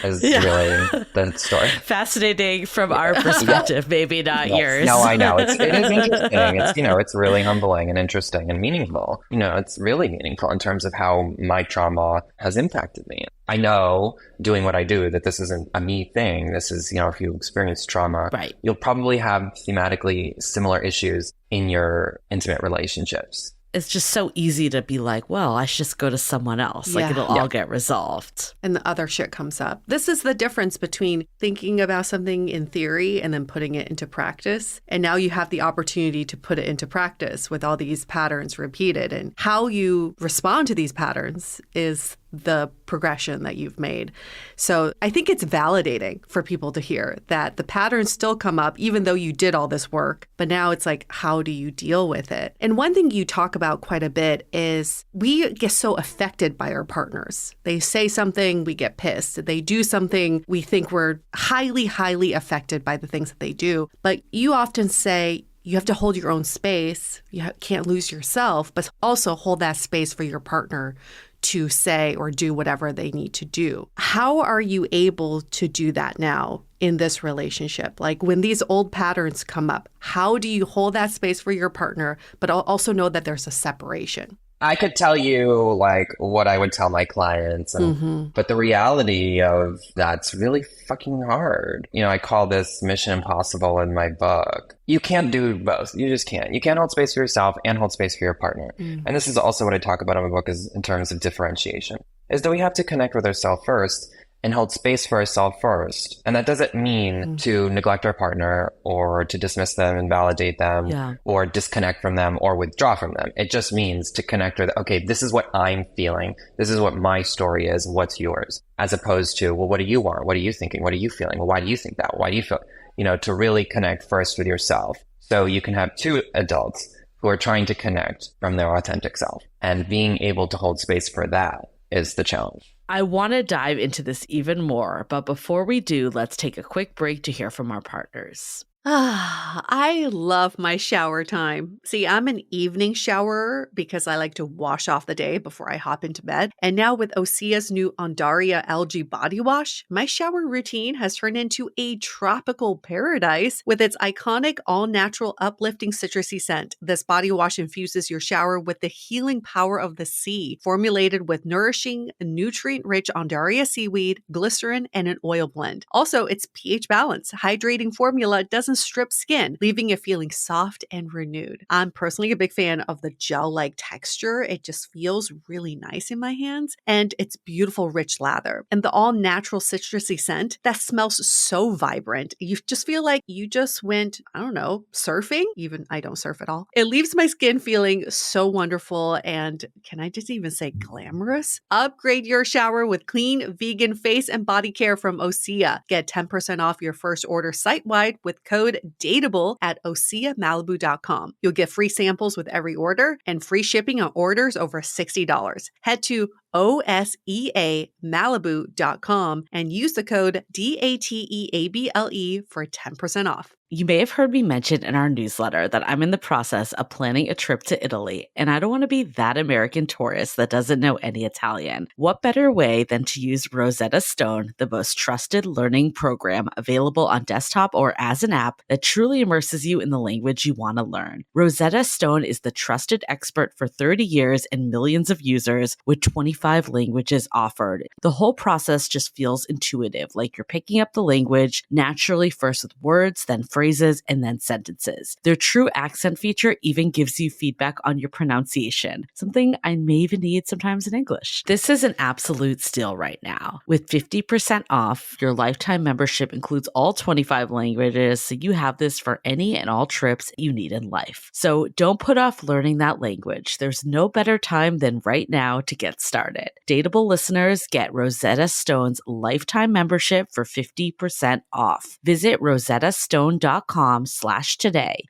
is really the story. Fascinating from our perspective, maybe not yours. No, I know. It is interesting. It's, it's really humbling and interesting and meaningful. It's really meaningful in terms of how my trauma has impacted me. I know doing what I do that this isn't a me thing. This is, if you experience trauma, you'll probably have thematically similar issues in your intimate relationships. It's just so easy to be like, well, I should just go to someone else. Like, it'll all get resolved. And the other shit comes up. This is the difference between thinking about something in theory and then putting it into practice. And now you have the opportunity to put it into practice with all these patterns repeated. And how you respond to these patterns is the progression that you've made. So I think it's validating for people to hear that the patterns still come up, even though you did all this work. But now it's like, how do you deal with it? And one thing you talk about quite a bit is we get so affected by our partners. They say something, we get pissed. They do something, we think we're highly, highly affected by the things that they do. But you often say, you have to hold your own space. You can't lose yourself, but also hold that space for your partner to say or do whatever they need to do. How are you able to do that now in this relationship? Like when these old patterns come up, how do you hold that space for your partner, but also know that there's a separation? I could tell you like what I would tell my clients, but the reality of that's really fucking hard. I call this mission impossible in my book. You can't do both. You just can't. You can't hold space for yourself and hold space for your partner. And this is also what I talk about in my book is in terms of differentiation, is that we have to connect with ourselves first and hold space for ourselves first. And that doesn't mean to neglect our partner or to dismiss them and validate them or disconnect from them or withdraw from them. It just means to connect with, okay, this is what I'm feeling. This is what my story is. What's yours? As opposed to, well, what do you want? What are you thinking? What are you feeling? Well, why do you think that? Why do you feel, to really connect first with yourself. So you can have two adults who are trying to connect from their authentic self, and being able to hold space for that is the challenge. I want to dive into this even more, but before we do, let's take a quick break to hear from our partners. I love my shower time. See, I'm an evening showerer because I like to wash off the day before I hop into bed. And now with Osea's new Ondaria algae body wash, my shower routine has turned into a tropical paradise with its iconic all-natural uplifting citrusy scent. This body wash infuses your shower with the healing power of the sea, formulated with nourishing, nutrient-rich Ondaria seaweed, glycerin, and an oil blend. Also, its pH balance, hydrating formula doesn't strip skin, leaving it feeling soft and renewed. I'm personally a big fan of the gel-like texture. It just feels really nice in my hands, and it's beautiful, rich lather. And the all-natural citrusy scent that smells so vibrant. You just feel like you just went, I don't know, surfing? Even I don't surf at all. It leaves my skin feeling so wonderful, and can I just even say glamorous? Upgrade your shower with clean, vegan face and body care from Osea. Get 10% off your first order site-wide with code code DATEABLE at oseamalibu.com. You'll get free samples with every order and free shipping on orders over $60. Head to oseamalibu.com and use the code DATEABLE for 10% off. You may have heard me mention in our newsletter that I'm in the process of planning a trip to Italy, and I don't want to be that American tourist that doesn't know any Italian. What better way than to use Rosetta Stone, the most trusted learning program available on desktop or as an app that truly immerses you in the language you want to learn. Rosetta Stone is the trusted expert for 30 years and millions of users with 25 languages offered. The whole process just feels intuitive, like you're picking up the language naturally, first with words, then phrases, and then sentences. Their true accent feature even gives you feedback on your pronunciation, something I may even need sometimes in English. This is an absolute steal right now. With 50% off, your lifetime membership includes all 25 languages, so you have this for any and all trips you need in life. So don't put off learning that language. There's no better time than right now to get started. Dateable listeners get Rosetta Stone's lifetime membership for 50% off. Visit rosettastone.com/today.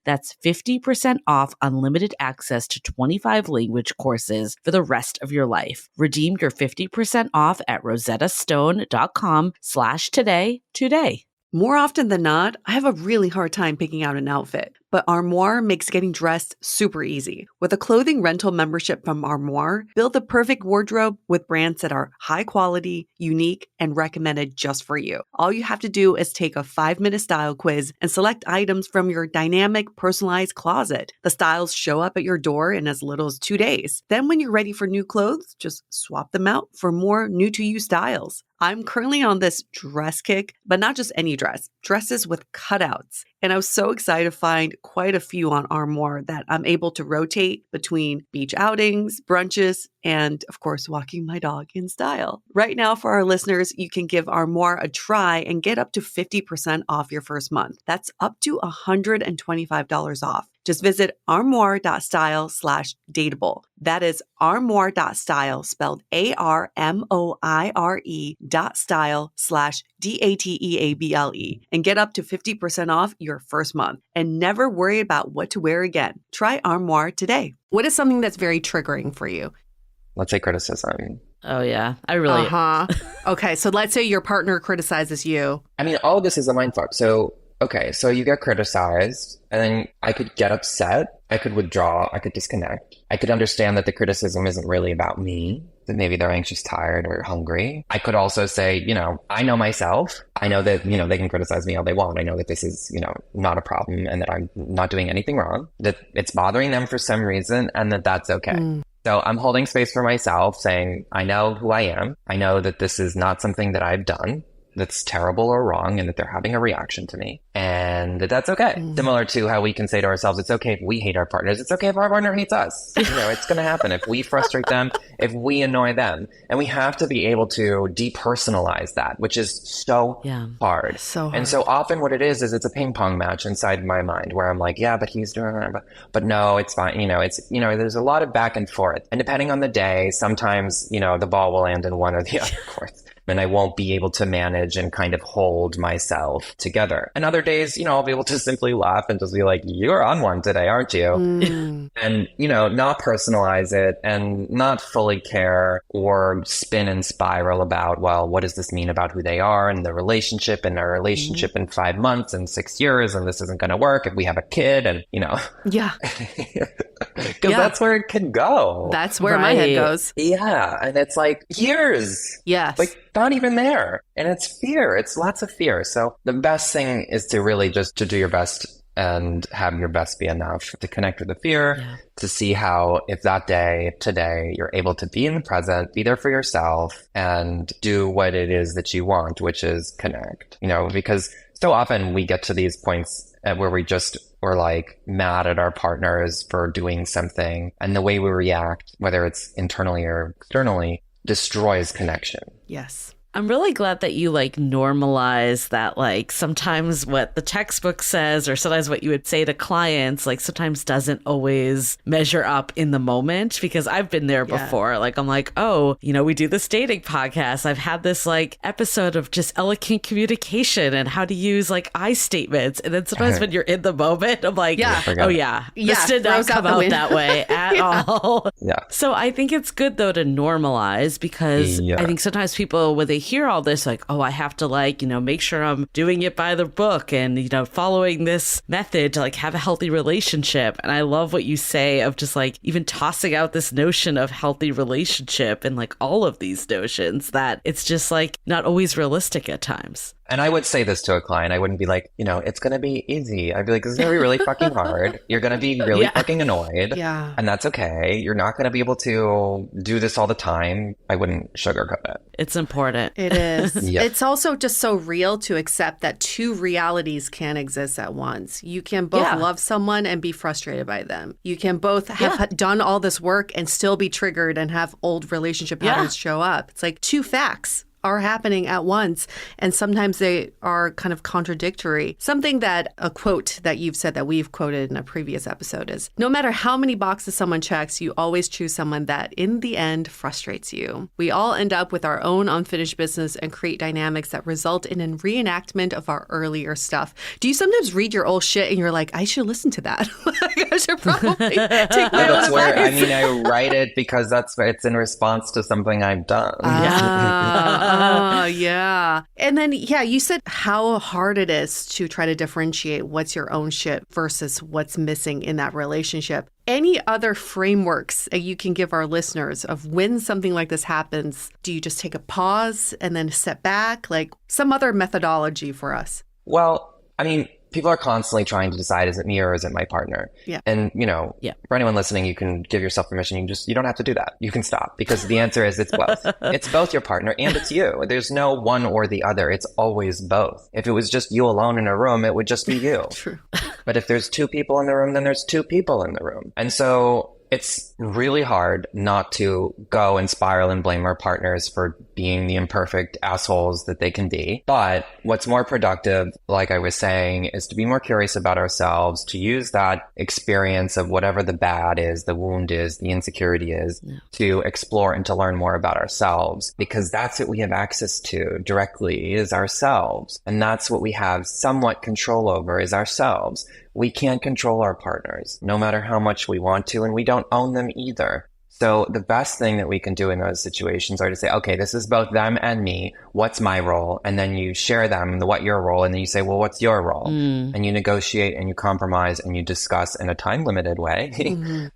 That's 50% off unlimited access to 25 language courses for the rest of your life. Redeem your 50% off at rosettastone.com/today today. More often than not, I have a really hard time picking out an outfit, but Armoire makes getting dressed super easy. With a clothing rental membership from Armoire, build the perfect wardrobe with brands that are high quality, unique, and recommended just for you. All you have to do is take a 5-minute style quiz and select items from your dynamic, personalized closet. The styles show up at your door in as little as 2 days. Then when you're ready for new clothes, just swap them out for more new-to-you styles. I'm currently on this dress kick, but not just any dress, dresses with cutouts. And I was so excited to find quite a few on Armoire that I'm able to rotate between beach outings, brunches, and of course, walking my dog in style. Right now, for our listeners, you can give Armoire a try and get up to 50% off your first month. That's up to $125 off. Just visit armoire.style/dateable. That is armoire.style, spelled ARMOIRE.style/DATEABLE, and get up to 50% off your first month. And never worry about what to wear again. Try Armoire today. What is something that's very triggering for you? Let's say criticism. Oh, yeah. I really... Okay, so let's say your partner criticizes you. I mean, all of this is a mindfuck. So, okay, so you get criticized, and then I could get upset. I could withdraw. I could disconnect. I could understand that the criticism isn't really about me, that maybe they're anxious, tired, or hungry. I could also say, I know myself. I know that, they can criticize me all they want. I know that this is, not a problem and that I'm not doing anything wrong, that it's bothering them for some reason and that that's okay. So I'm holding space for myself, saying, I know who I am. I know that this is not something that I've done that's terrible or wrong, and that they're having a reaction to me, and that's okay. Similar to how we can say to ourselves, it's okay if we hate our partners. It's okay if our partner hates us. It's going to happen if we frustrate them, if we annoy them. And we have to be able to depersonalize that, which is so hard. So hard. And so often what it is it's a ping pong match inside my mind where I'm like, yeah, but he's doing it. But no, it's fine. There's a lot of back and forth. And depending on the day, sometimes, the ball will land in one or the other court. And I won't be able to manage and kind of hold myself together. And other days, I'll be able to simply laugh and just be like, you're on one today, aren't you? And, not personalize it and not fully care or spin and spiral about, well, what does this mean about who they are and the relationship and our relationship in 5 months and 6 years, and this isn't going to work if we have a kid and, Yeah. Because that's where it can go. That's where my head goes. Yeah. And it's like years. Yes. Like not even there. And it's fear. It's lots of fear. So the best thing is to really just to do your best and have your best be enough to connect with the fear, to see how if that day, today, you're able to be in the present, be there for yourself and do what it is that you want, which is connect, because so often we get to these points where we're like mad at our partners for doing something, and the way we react, whether it's internally or externally, destroys connection. Yes. I'm really glad that you like normalize that, like sometimes what the textbook says or sometimes what you would say to clients, like sometimes doesn't always measure up in the moment, because I've been there before. Like, I'm like, oh, you know, we do this dating podcast. I've had this like episode of just eloquent communication and how to use like I statements. And then sometimes when you're in the moment, I'm like, oh yeah, this did not come out that way at all. Yeah. So I think it's good though to normalize, because I think sometimes people, when they hear all this, like, oh, I have to like, you know, make sure I'm doing it by the book and, you know, following this method to like have a healthy relationship. And I love what you say of just like even tossing out this notion of healthy relationship and like all of these notions, that it's just like not always realistic at times. And I would say this to a client. I wouldn't be like, you know, it's going to be easy. I'd be like, it's going to be really fucking hard. You're going to be really fucking annoyed. Yeah. And that's okay. You're not going to be able to do this all the time. I wouldn't sugarcoat it. It's important. It is. It's also just so real to accept that two realities can exist at once. You can both love someone and be frustrated by them. You can both have done all this work and still be triggered and have old relationship patterns show up. It's like two facts are happening at once, and sometimes they are kind of contradictory. Something that a quote that you've said that we've quoted in a previous episode is, no matter how many boxes someone checks, you always choose someone that in the end frustrates you. We all end up with our own unfinished business and create dynamics that result in a reenactment of our earlier stuff. Do you sometimes read your old shit and you're like, I should listen to that? Like, I should probably take my own advice. I mean, I write it because it's in response to something I've done. Yeah. And then, you said how hard it is to try to differentiate what's your own shit versus what's missing in that relationship. Any other frameworks that you can give our listeners of when something like this happens? Do you just take a pause and then step back? Like some other methodology for us? Well, I mean, people are constantly trying to decide, is it me or is it my partner? Yeah. And, you know, for anyone listening, you can give yourself permission. You don't have to do that. You can stop, because the answer is it's both. It's both your partner and it's you. There's no one or the other. It's always both. If it was just you alone in a room, it would just be you. True. But if there's two people in the room, then there's two people in the room. And so it's really hard not to go and spiral and blame our partners for being the imperfect assholes that they can be. But what's more productive, like I was saying, is to be more curious about ourselves, to use that experience of whatever the bad is, the wound is, the insecurity is, to explore and to learn more about ourselves, because that's what we have access to directly, is ourselves. And that's what we have somewhat control over, is ourselves. We can't control our partners, no matter how much we want to, and we don't own them either. So the best thing that we can do in those situations are to say, okay, this is both them and me. What's my role? And then you share them, what your role, and then you say, well, what's your role? And you negotiate and you compromise and you discuss in a time-limited way.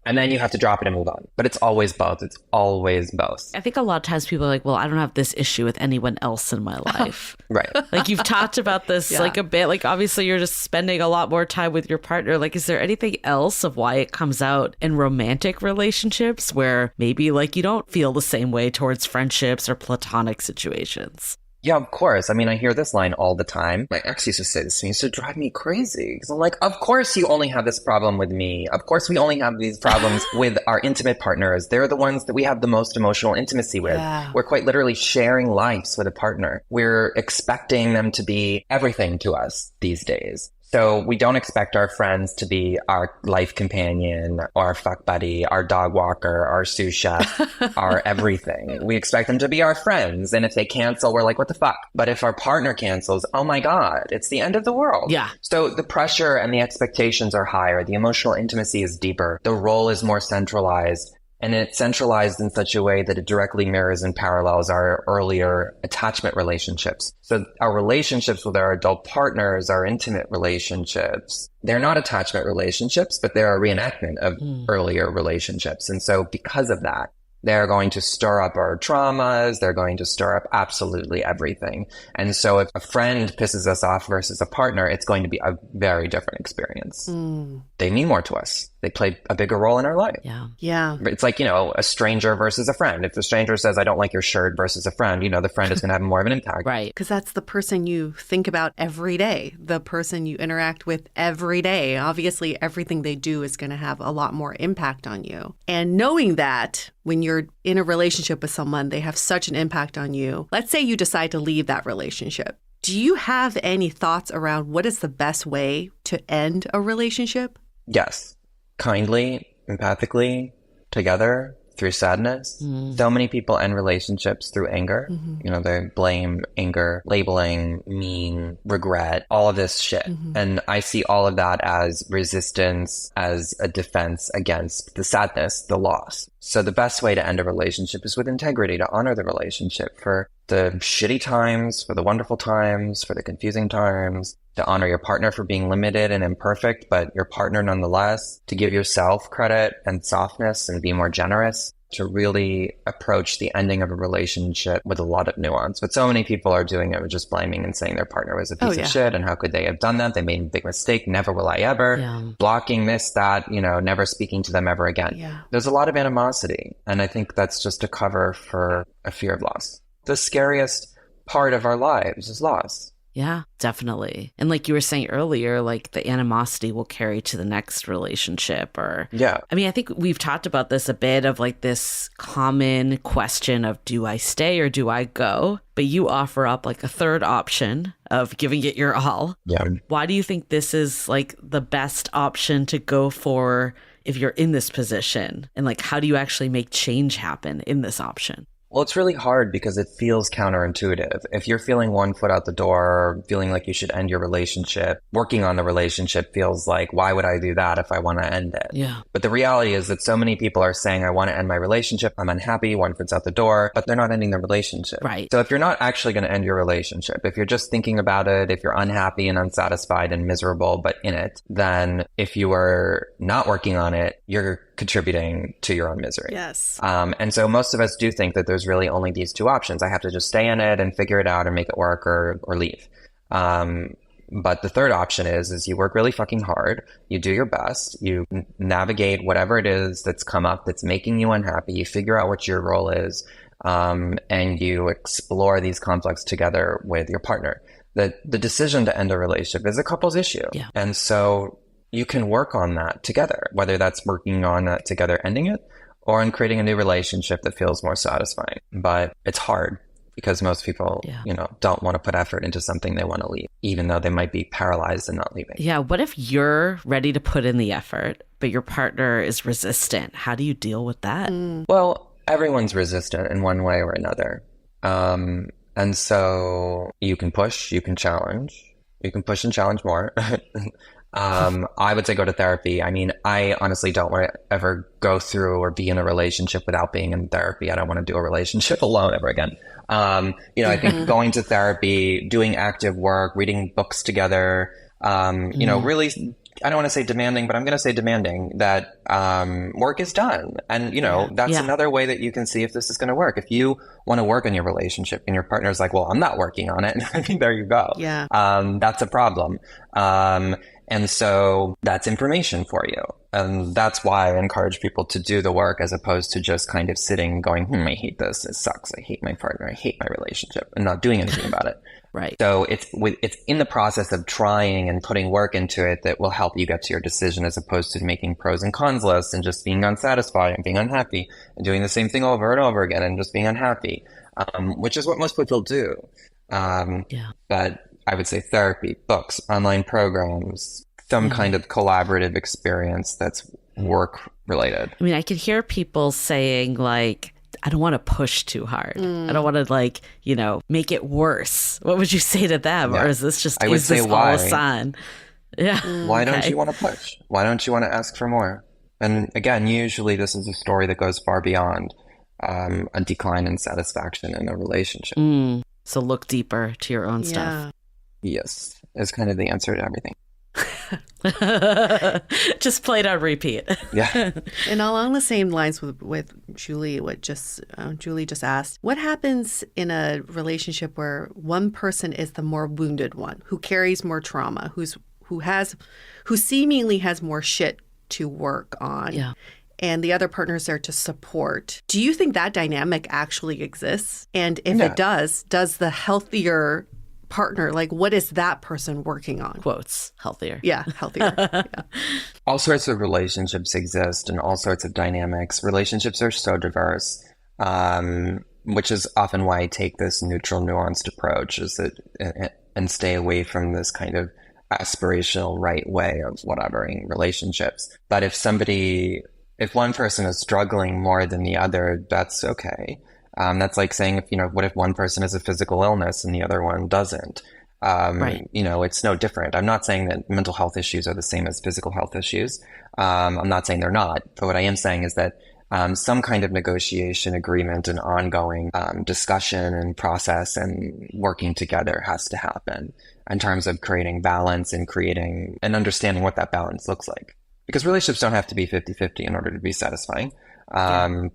And then you have to drop it and move on. But it's always both. It's always both. I think a lot of times people are like, well, I don't have this issue with anyone else in my life. Right. Like you've talked about this like a bit, like obviously you're just spending a lot more time with your partner. Like, is there anything else of why it comes out in romantic relationships where maybe like you don't feel the same way towards friendships or platonic situations? Yeah, of course. I mean, I hear this line all the time. My ex used to say this to me. It used to drive me crazy. Because I'm like, of course you only have this problem with me. Of course we only have these problems with our intimate partners. They're the ones that we have the most emotional intimacy with. Yeah. We're quite literally sharing lives with a partner. We're expecting them to be everything to us these days. So we don't expect our friends to be our life companion, our fuck buddy, our dog walker, our sous chef, our everything. We expect them to be our friends. And if they cancel, we're like, what the fuck? But if our partner cancels, oh my God, it's the end of the world. Yeah. So the pressure and the expectations are higher. The emotional intimacy is deeper. The role is more centralized. And it's centralized in such a way that it directly mirrors and parallels our earlier attachment relationships. So our relationships with our adult partners, our intimate relationships, they're not attachment relationships, but they're a reenactment of earlier relationships. And so because of that, they're going to stir up our traumas. They're going to stir up absolutely everything. And so if a friend pisses us off versus a partner, it's going to be a very different experience. They mean more to us. they play a bigger role in our life. Yeah. Yeah. It's like, a stranger versus a friend. If the stranger says, I don't like your shirt versus a friend, the friend is going to have more of an impact. Right. Because that's the person you think about every day, the person you interact with every day. Obviously, everything they do is going to have a lot more impact on you. And knowing that when you're in a relationship with someone, they have such an impact on you. Let's say you decide to leave that relationship. Do you have any thoughts around what is the best way to end a relationship? Yes. Kindly, empathically, together, through sadness. So many people end relationships through anger. They blame, anger, labeling, mean, regret, all of this shit. And I see all of that as resistance, as a defense against the sadness, the loss. So the best way to end a relationship is with integrity, to honor the relationship for the shitty times, for the wonderful times, for the confusing times, to honor your partner for being limited and imperfect, but your partner nonetheless, to give yourself credit and softness and be more generous, to really approach the ending of a relationship with a lot of nuance. But so many people are doing it with just blaming and saying their partner was a piece of shit and how could they have done that? They made a big mistake. Never will I ever. Blocking this, that, never speaking to them ever again. There's a lot of animosity. And I think that's just a cover for a fear of loss. The scariest part of our lives is loss. Yeah, definitely. And like you were saying earlier, like the animosity will carry to the next relationship I think we've talked about this a bit of like this common question of do I stay or do I go? But you offer up like a third option of giving it your all. Yeah. Why do you think this is like the best option to go for if you're in this position? And like, how do you actually make change happen in this option? Well, it's really hard because it feels counterintuitive. If you're feeling one foot out the door, feeling like you should end your relationship, working on the relationship feels like, why would I do that if I want to end it? Yeah. But the reality is that so many people are saying, I want to end my relationship. I'm unhappy. One foot's out the door, but they're not ending their relationship. Right. So if you're not actually going to end your relationship, if you're just thinking about it, if you're unhappy and unsatisfied and miserable, but in it, then if you are not working on it, you're contributing to your own misery. Yes. And so most of us do think that there's really only these two options. I have to just stay in it and figure it out and make it work or leave. But the third option is you work really fucking hard. You do your best. You navigate whatever it is that's come up that's making you unhappy. You figure out what your role is. And you explore these conflicts together with your partner. The decision to end a relationship is a couple's issue. Yeah. And so you can work on that together, whether that's working on that together, ending it, or in creating a new relationship that feels more satisfying. But it's hard because most people, don't want to put effort into something they want to leave, even though they might be paralyzed and not leaving. Yeah. What if you're ready to put in the effort, but your partner is resistant? How do you deal with that? Well, everyone's resistant in one way or another. And so you can push, you can challenge, you can push and challenge more. I would say go to therapy. I mean, I honestly don't want to ever go through or be in a relationship without being in therapy. I don't want to do a relationship alone ever again. I think going to therapy, doing active work, reading books together, really, I don't want to say demanding, but I'm going to say demanding that work is done. And, that's another way that you can see if this is going to work. If you want to work on your relationship and your partner's like, well, I'm not working on it. I mean, there you go. Yeah. That's a problem. And so that's information for you. And that's why I encourage people to do the work as opposed to just kind of sitting going, I hate this. It sucks. I hate my partner. I hate my relationship and not doing anything about it. Right. So it's in the process of trying and putting work into it that will help you get to your decision as opposed to making pros and cons lists and just being unsatisfied and being unhappy and doing the same thing over and over again and just being unhappy, which is what most people do. But I would say therapy, books, online programs, some kind of collaborative experience that's work related. I mean, I could hear people saying like, I don't want to push too hard. I don't want to make it worse. What would you say to them? Yeah. Or is this just, I would is this say all why? a sign? Yeah. Why don't you want to push? Why don't you want to ask for more? And again, usually this is a story that goes far beyond a decline in satisfaction in a relationship. So look deeper to your own stuff. Yes, is kind of the answer to everything. Just play it on repeat. Yeah. And along the same lines with Julie, Julie just asked, what happens in a relationship where one person is the more wounded one, who carries more trauma, who seemingly has more shit to work on. Yeah. And the other partner is there to support. Do you think that dynamic actually exists? And if it does the healthier partner, like what is that person working on? Quotes, healthier. Yeah, healthier. Yeah. All sorts of relationships exist and all sorts of dynamics. Relationships are so diverse, which is often why I take this neutral, nuanced approach and stay away from this kind of aspirational right way of whatevering relationships. But if one person is struggling more than the other, that's okay. That's like saying, what if one person has a physical illness and the other one doesn't? Right. It's no different. I'm not saying that mental health issues are the same as physical health issues. I'm not saying they're not. But what I am saying is that some kind of negotiation, agreement, and ongoing discussion and process and working together has to happen in terms of creating balance and creating and understanding what that balance looks like. Because relationships don't have to be 50-50 in order to be satisfying.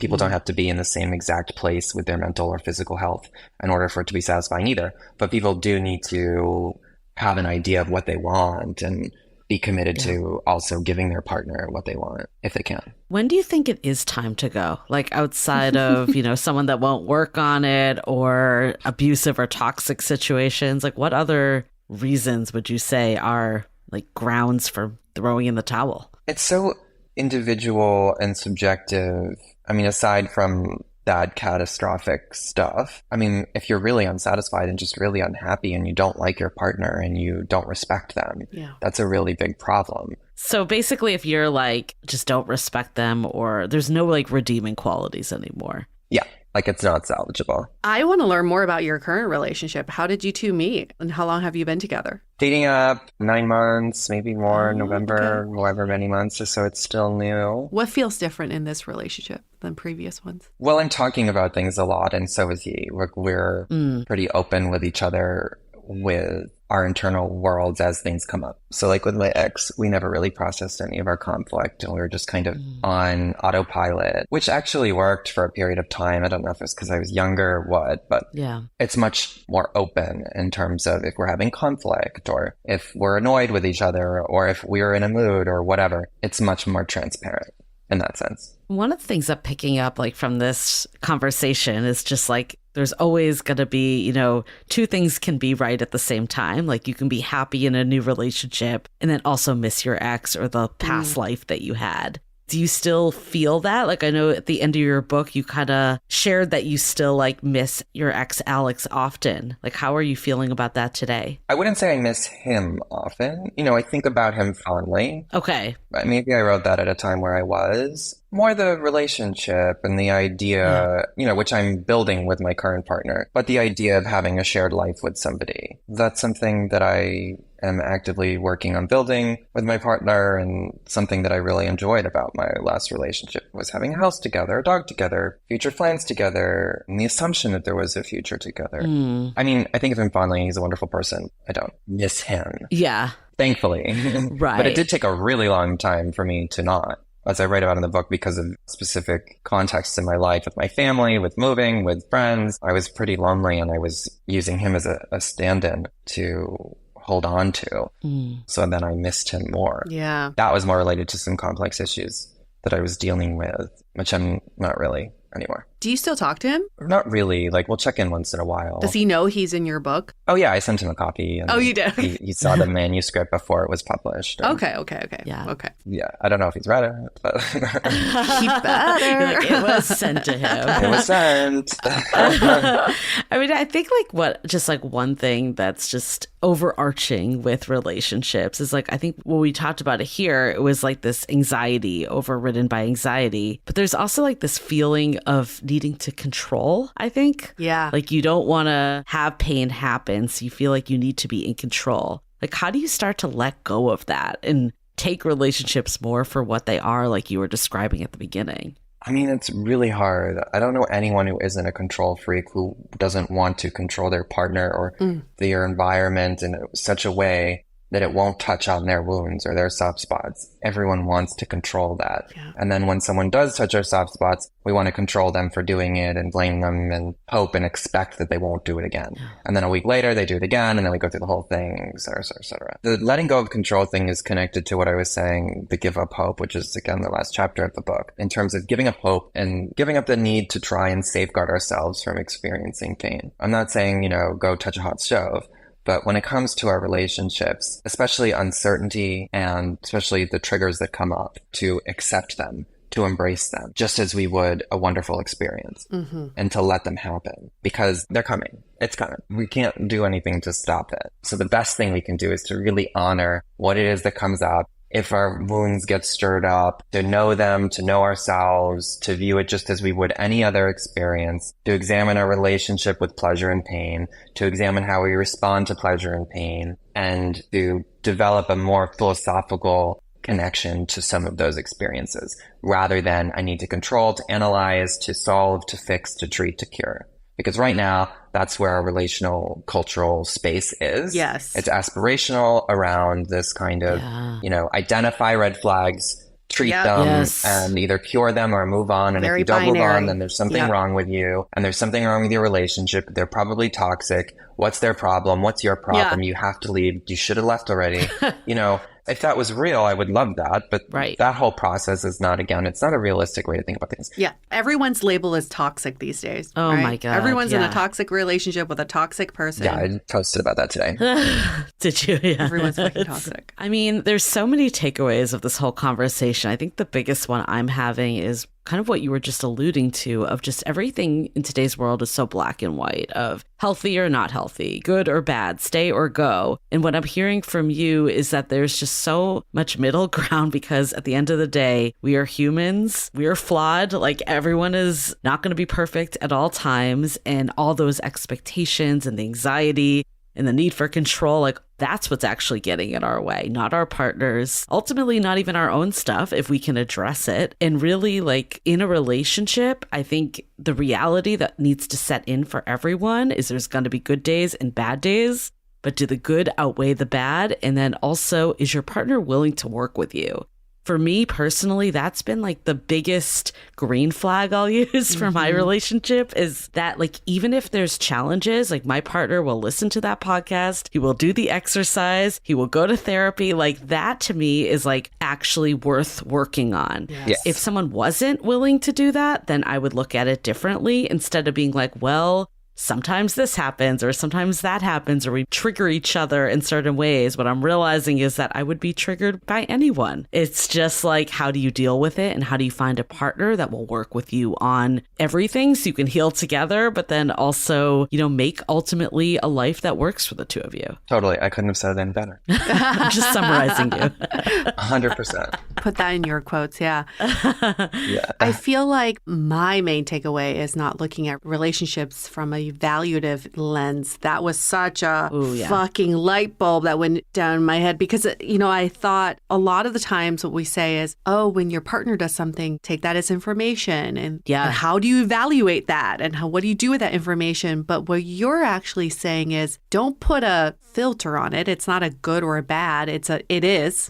People don't have to be in the same exact place with their mental or physical health in order for it to be satisfying either. But people do need to have an idea of what they want and be committed to also giving their partner what they want if they can. When do you think it is time to go? Like outside of, someone that won't work on it or abusive or toxic situations, like what other reasons would you say are like grounds for throwing in the towel? It's so individual and subjective. I mean, aside from that catastrophic stuff, I mean, if you're really unsatisfied and just really unhappy and you don't like your partner and you don't respect them, that's a really big problem. So basically, if you're like, just don't respect them or there's no like redeeming qualities anymore. Yeah. Like it's not salvageable. I want to learn more about your current relationship. How did you two meet and how long have you been together? Dating up 9 months, maybe more, November, however many months or so. It's still new. What feels different in this relationship than previous ones? Well, I'm talking about things a lot and so is he. We're pretty open with each other with our internal worlds as things come up. So like with my ex, we never really processed any of our conflict and we were just kind of on autopilot, which actually worked for a period of time. I don't know if it's because I was younger or what, but it's much more open in terms of if we're having conflict or if we're annoyed with each other or if we're in a mood or whatever, it's much more transparent in that sense. One of the things I'm picking up like from this conversation is just like there's always going to be, two things can be right at the same time. Like you can be happy in a new relationship and then also miss your ex or the past life that you had. Do you still feel that? Like I know at the end of your book, you kind of shared that you still like miss your ex Alex often. Like how are you feeling about that today? I wouldn't say I miss him often. I think about him fondly. Okay. Maybe I wrote that at a time where I was. More the relationship and the idea, which I'm building with my current partner, but the idea of having a shared life with somebody. That's something that I am actively working on building with my partner and something that I really enjoyed about my last relationship was having a house together, a dog together, future plans together, and the assumption that there was a future together. I mean, I think of him fondly. He's a wonderful person. I don't miss him. Yeah. Thankfully. Right. But it did take a really long time for me to not. As I write about in the book, because of specific contexts in my life with my family, with moving, with friends, I was pretty lonely and I was using him as a stand-in to hold on to. So then I missed him more. Yeah. That was more related to some complex issues that I was dealing with, which I'm not really anymore. Do you still talk to him? Not really. Like, we'll check in once in a while. Does he know he's in your book? Oh, yeah. I sent him a copy. And you did? He saw the manuscript before it was published. Okay. Yeah. Okay. Yeah. I don't know if he's read it, but... He better. Like, it was sent to him. It was sent. I mean, I think one thing that's just overarching with relationships is like, I think when we talked about it here, it was like this anxiety overridden by anxiety. But there's also like this feeling of needing to control, I think. Yeah. Like you don't want to have pain happen. So you feel like you need to be in control. Like, how do you start to let go of that and take relationships more for what they are, like you were describing at the beginning? I mean, it's really hard. I don't know anyone who isn't a control freak who doesn't want to control their partner or their environment in such a way that it won't touch on their wounds or their soft spots. Everyone wants to control that. Yeah. And then when someone does touch our soft spots, we want to control them for doing it and blame them and hope and expect that they won't do it again. Yeah. And then a week later, they do it again, and then we go through the whole thing, et cetera, et cetera, et cetera. The letting go of control thing is connected to what I was saying, the give up hope, which is, again, the last chapter of the book, in terms of giving up hope and giving up the need to try and safeguard ourselves from experiencing pain. I'm not saying, go touch a hot stove. But when it comes to our relationships, especially uncertainty and especially the triggers that come up, to accept them, to embrace them, just as we would a wonderful experience, and to let them happen, because they're coming. It's coming. We can't do anything to stop it. So the best thing we can do is to really honor what it is that comes up. If our wounds get stirred up, to know them, to know ourselves, to view it just as we would any other experience, to examine our relationship with pleasure and pain, to examine how we respond to pleasure and pain, and to develop a more philosophical connection to some of those experiences, rather than I need to control, to analyze, to solve, to fix, to treat, to cure. Because right now, that's where our relational cultural space is. Yes. It's aspirational around this kind of, identify red flags, treat them, and either cure them or move on. And Very if you don't binary. move on, then there's something wrong with you. And there's something wrong with your relationship. They're probably toxic. What's their problem? What's your problem? You have to leave. You should have left already. If that was real, I would love that. But that whole process is not, it's not a realistic way to think about things. Yeah. Everyone's label is toxic these days. Oh, right? my God. Everyone's in a toxic relationship with a toxic person. Yeah, I posted about that today. Did you? Yeah. Everyone's fucking toxic. I mean, there's so many takeaways of this whole conversation. I think the biggest one I'm having is kind of what you were just alluding to, of just everything in today's world is so black and white, of healthy or not healthy, good or bad, stay or go. And what I'm hearing from you is that there's just so much middle ground, because at the end of the day, we are humans, we are flawed, like everyone is not going to be perfect at all times, and all those expectations and the anxiety and the need for control, like that's what's actually getting in our way, not our partners, ultimately not even our own stuff, if we can address it. And really, like in a relationship, I think the reality that needs to set in for everyone is there's going to be good days and bad days, but do the good outweigh the bad? And then also, is your partner willing to work with you? For me personally, that's been like the biggest green flag I'll use for my relationship, is that like, even if there's challenges, like my partner will listen to that podcast, he will do the exercise, he will go to therapy. Like that to me is like actually worth working on. Yes. If someone wasn't willing to do that, then I would look at it differently, instead of being like, well, sometimes this happens or sometimes that happens, or we trigger each other in certain ways. What I'm realizing is that I would be triggered by anyone. It's just like, how do you deal with it? And how do you find a partner that will work with you on everything so you can heal together, but then also, make ultimately a life that works for the two of you? Totally. I couldn't have said it any better. I'm just summarizing you. 100%. Put that in your quotes. Yeah. Yeah. I feel like my main takeaway is not looking at relationships from a evaluative lens. That was such a fucking light bulb that went down my head, because, I thought a lot of the times what we say is, oh, when your partner does something, take that as information. And how do you evaluate that? And what do you do with that information? But what you're actually saying is, don't put a filter on it. It's not a good or a bad. It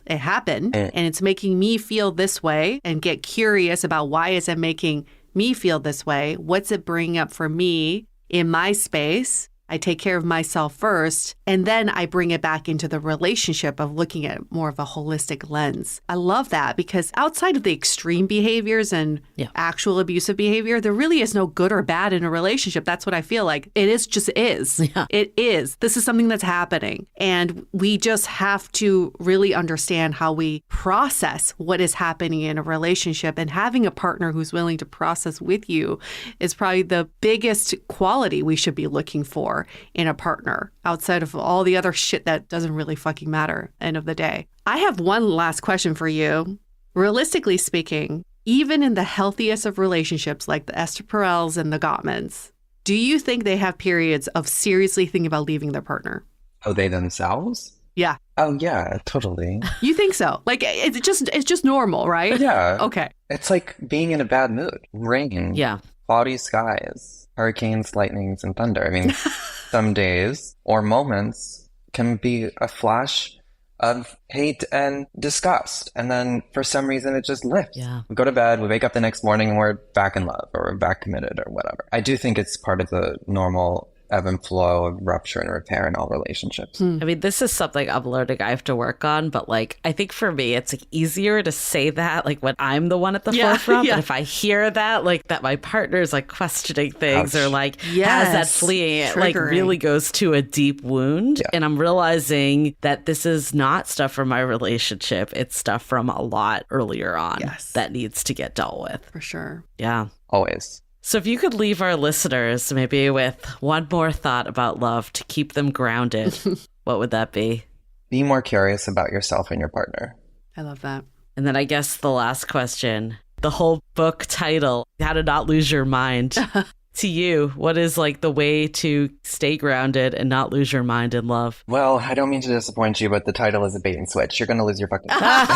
happened, and it's making me feel this way, and get curious about why is it making me feel this way? What's it bringing up for me in my space? I take care of myself first, and then I bring it back into the relationship of looking at more of a holistic lens. I love that, because outside of the extreme behaviors and actual abusive behavior, there really is no good or bad in a relationship. That's what I feel like. It is just is. Yeah. It is. This is something that's happening. And we just have to really understand how we process what is happening in a relationship. And having a partner who's willing to process with you is probably the biggest quality we should be looking for in a partner, outside of all the other shit that doesn't really fucking matter end of the day. I have one last question for you. Realistically speaking, even in the healthiest of relationships like the Esther Perels and the Gottmans, do you think they have periods of seriously thinking about leaving their partner? Oh, they themselves? Yeah. Oh, yeah, totally. You think so? Like, it's just normal, right? Yeah. Okay. It's like being in a bad mood. Rain. Yeah. Cloudy skies. Hurricanes, lightnings, and thunder. I mean, some days or moments can be a flash of hate and disgust. And then for some reason, it just lifts. Yeah. We go to bed, we wake up the next morning, and we're back in love, or we're back committed, or whatever. I do think it's part of the normal ebb and flow of rupture and repair in all relationships. I mean, this is something I'm learning I have to work on, but like, I think for me, it's like easier to say that like when I'm the one at the forefront. But if I hear that, like that my partner's like questioning things or like has that fleeing, it like really goes to a deep wound. Yeah. And I'm realizing that this is not stuff from my relationship. It's stuff from a lot earlier on that needs to get dealt with. For sure. Yeah. Always. So if you could leave our listeners maybe with one more thought about love to keep them grounded, what would that be? Be more curious about yourself and your partner. I love that. And then I guess the last question, the whole book title, How to Not Lose Your Mind. To you, what is like the way to stay grounded and not lose your mind in love? Well, I don't mean to disappoint you, but the title is a bait and switch. You're going to lose your fucking mind.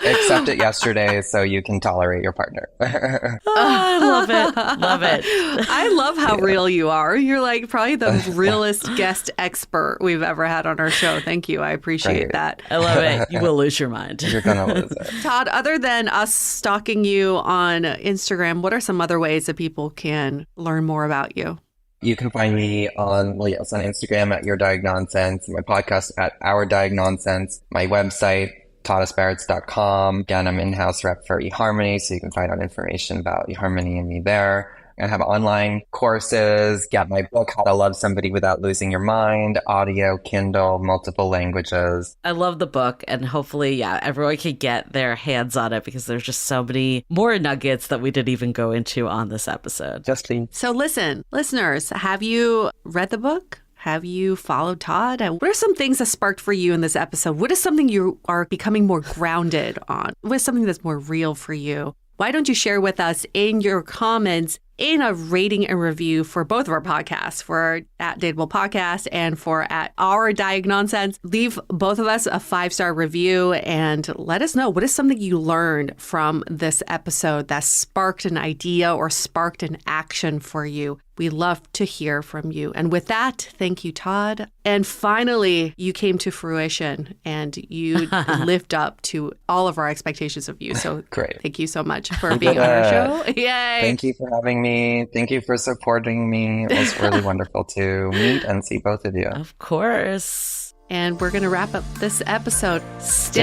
Accept it yesterday so you can tolerate your partner. I love it. Love it. I love how real you are. You're like probably the realest guest expert we've ever had on our show. Thank you. I appreciate that. I love it. You will lose your mind. You're going to lose it. Todd, other than us stalking you on Instagram, what are some other ways that people can learn more about you? You can find me on Instagram at Your Diag Nonsense, my podcast at Our Diag Nonsense, my website, Baratz.com. Again, I'm in-house rep for eHarmony, so you can find out information about eHarmony and me there. I have online courses, get my book, How to Love Somebody Without Losing Your Mind, audio, Kindle, multiple languages. I love the book, and hopefully, everyone can get their hands on it because there's just so many more nuggets that we didn't even go into on this episode. So listen, listeners, have you read the book? Have you followed Todd? What are some things that sparked for you in this episode? What is something you are becoming more grounded on? What is something that's more real for you? Why don't you share with us in your comments in a rating and review for both of our podcasts, for at Dateable Podcast and for at Our Diag Nonsense. Leave both of us a 5-star review and let us know what is something you learned from this episode that sparked an idea or sparked an action for you. We love to hear from you. And with that, thank you, Todd. And finally, you came to fruition and you lived up to all of our expectations of you. So great. Thank you so much for being on our show. Yay. Thank you for having me. Thank you for supporting me. It was really wonderful to meet and see both of you. Of course. And we're going to wrap up this episode. Stay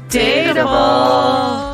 dateable.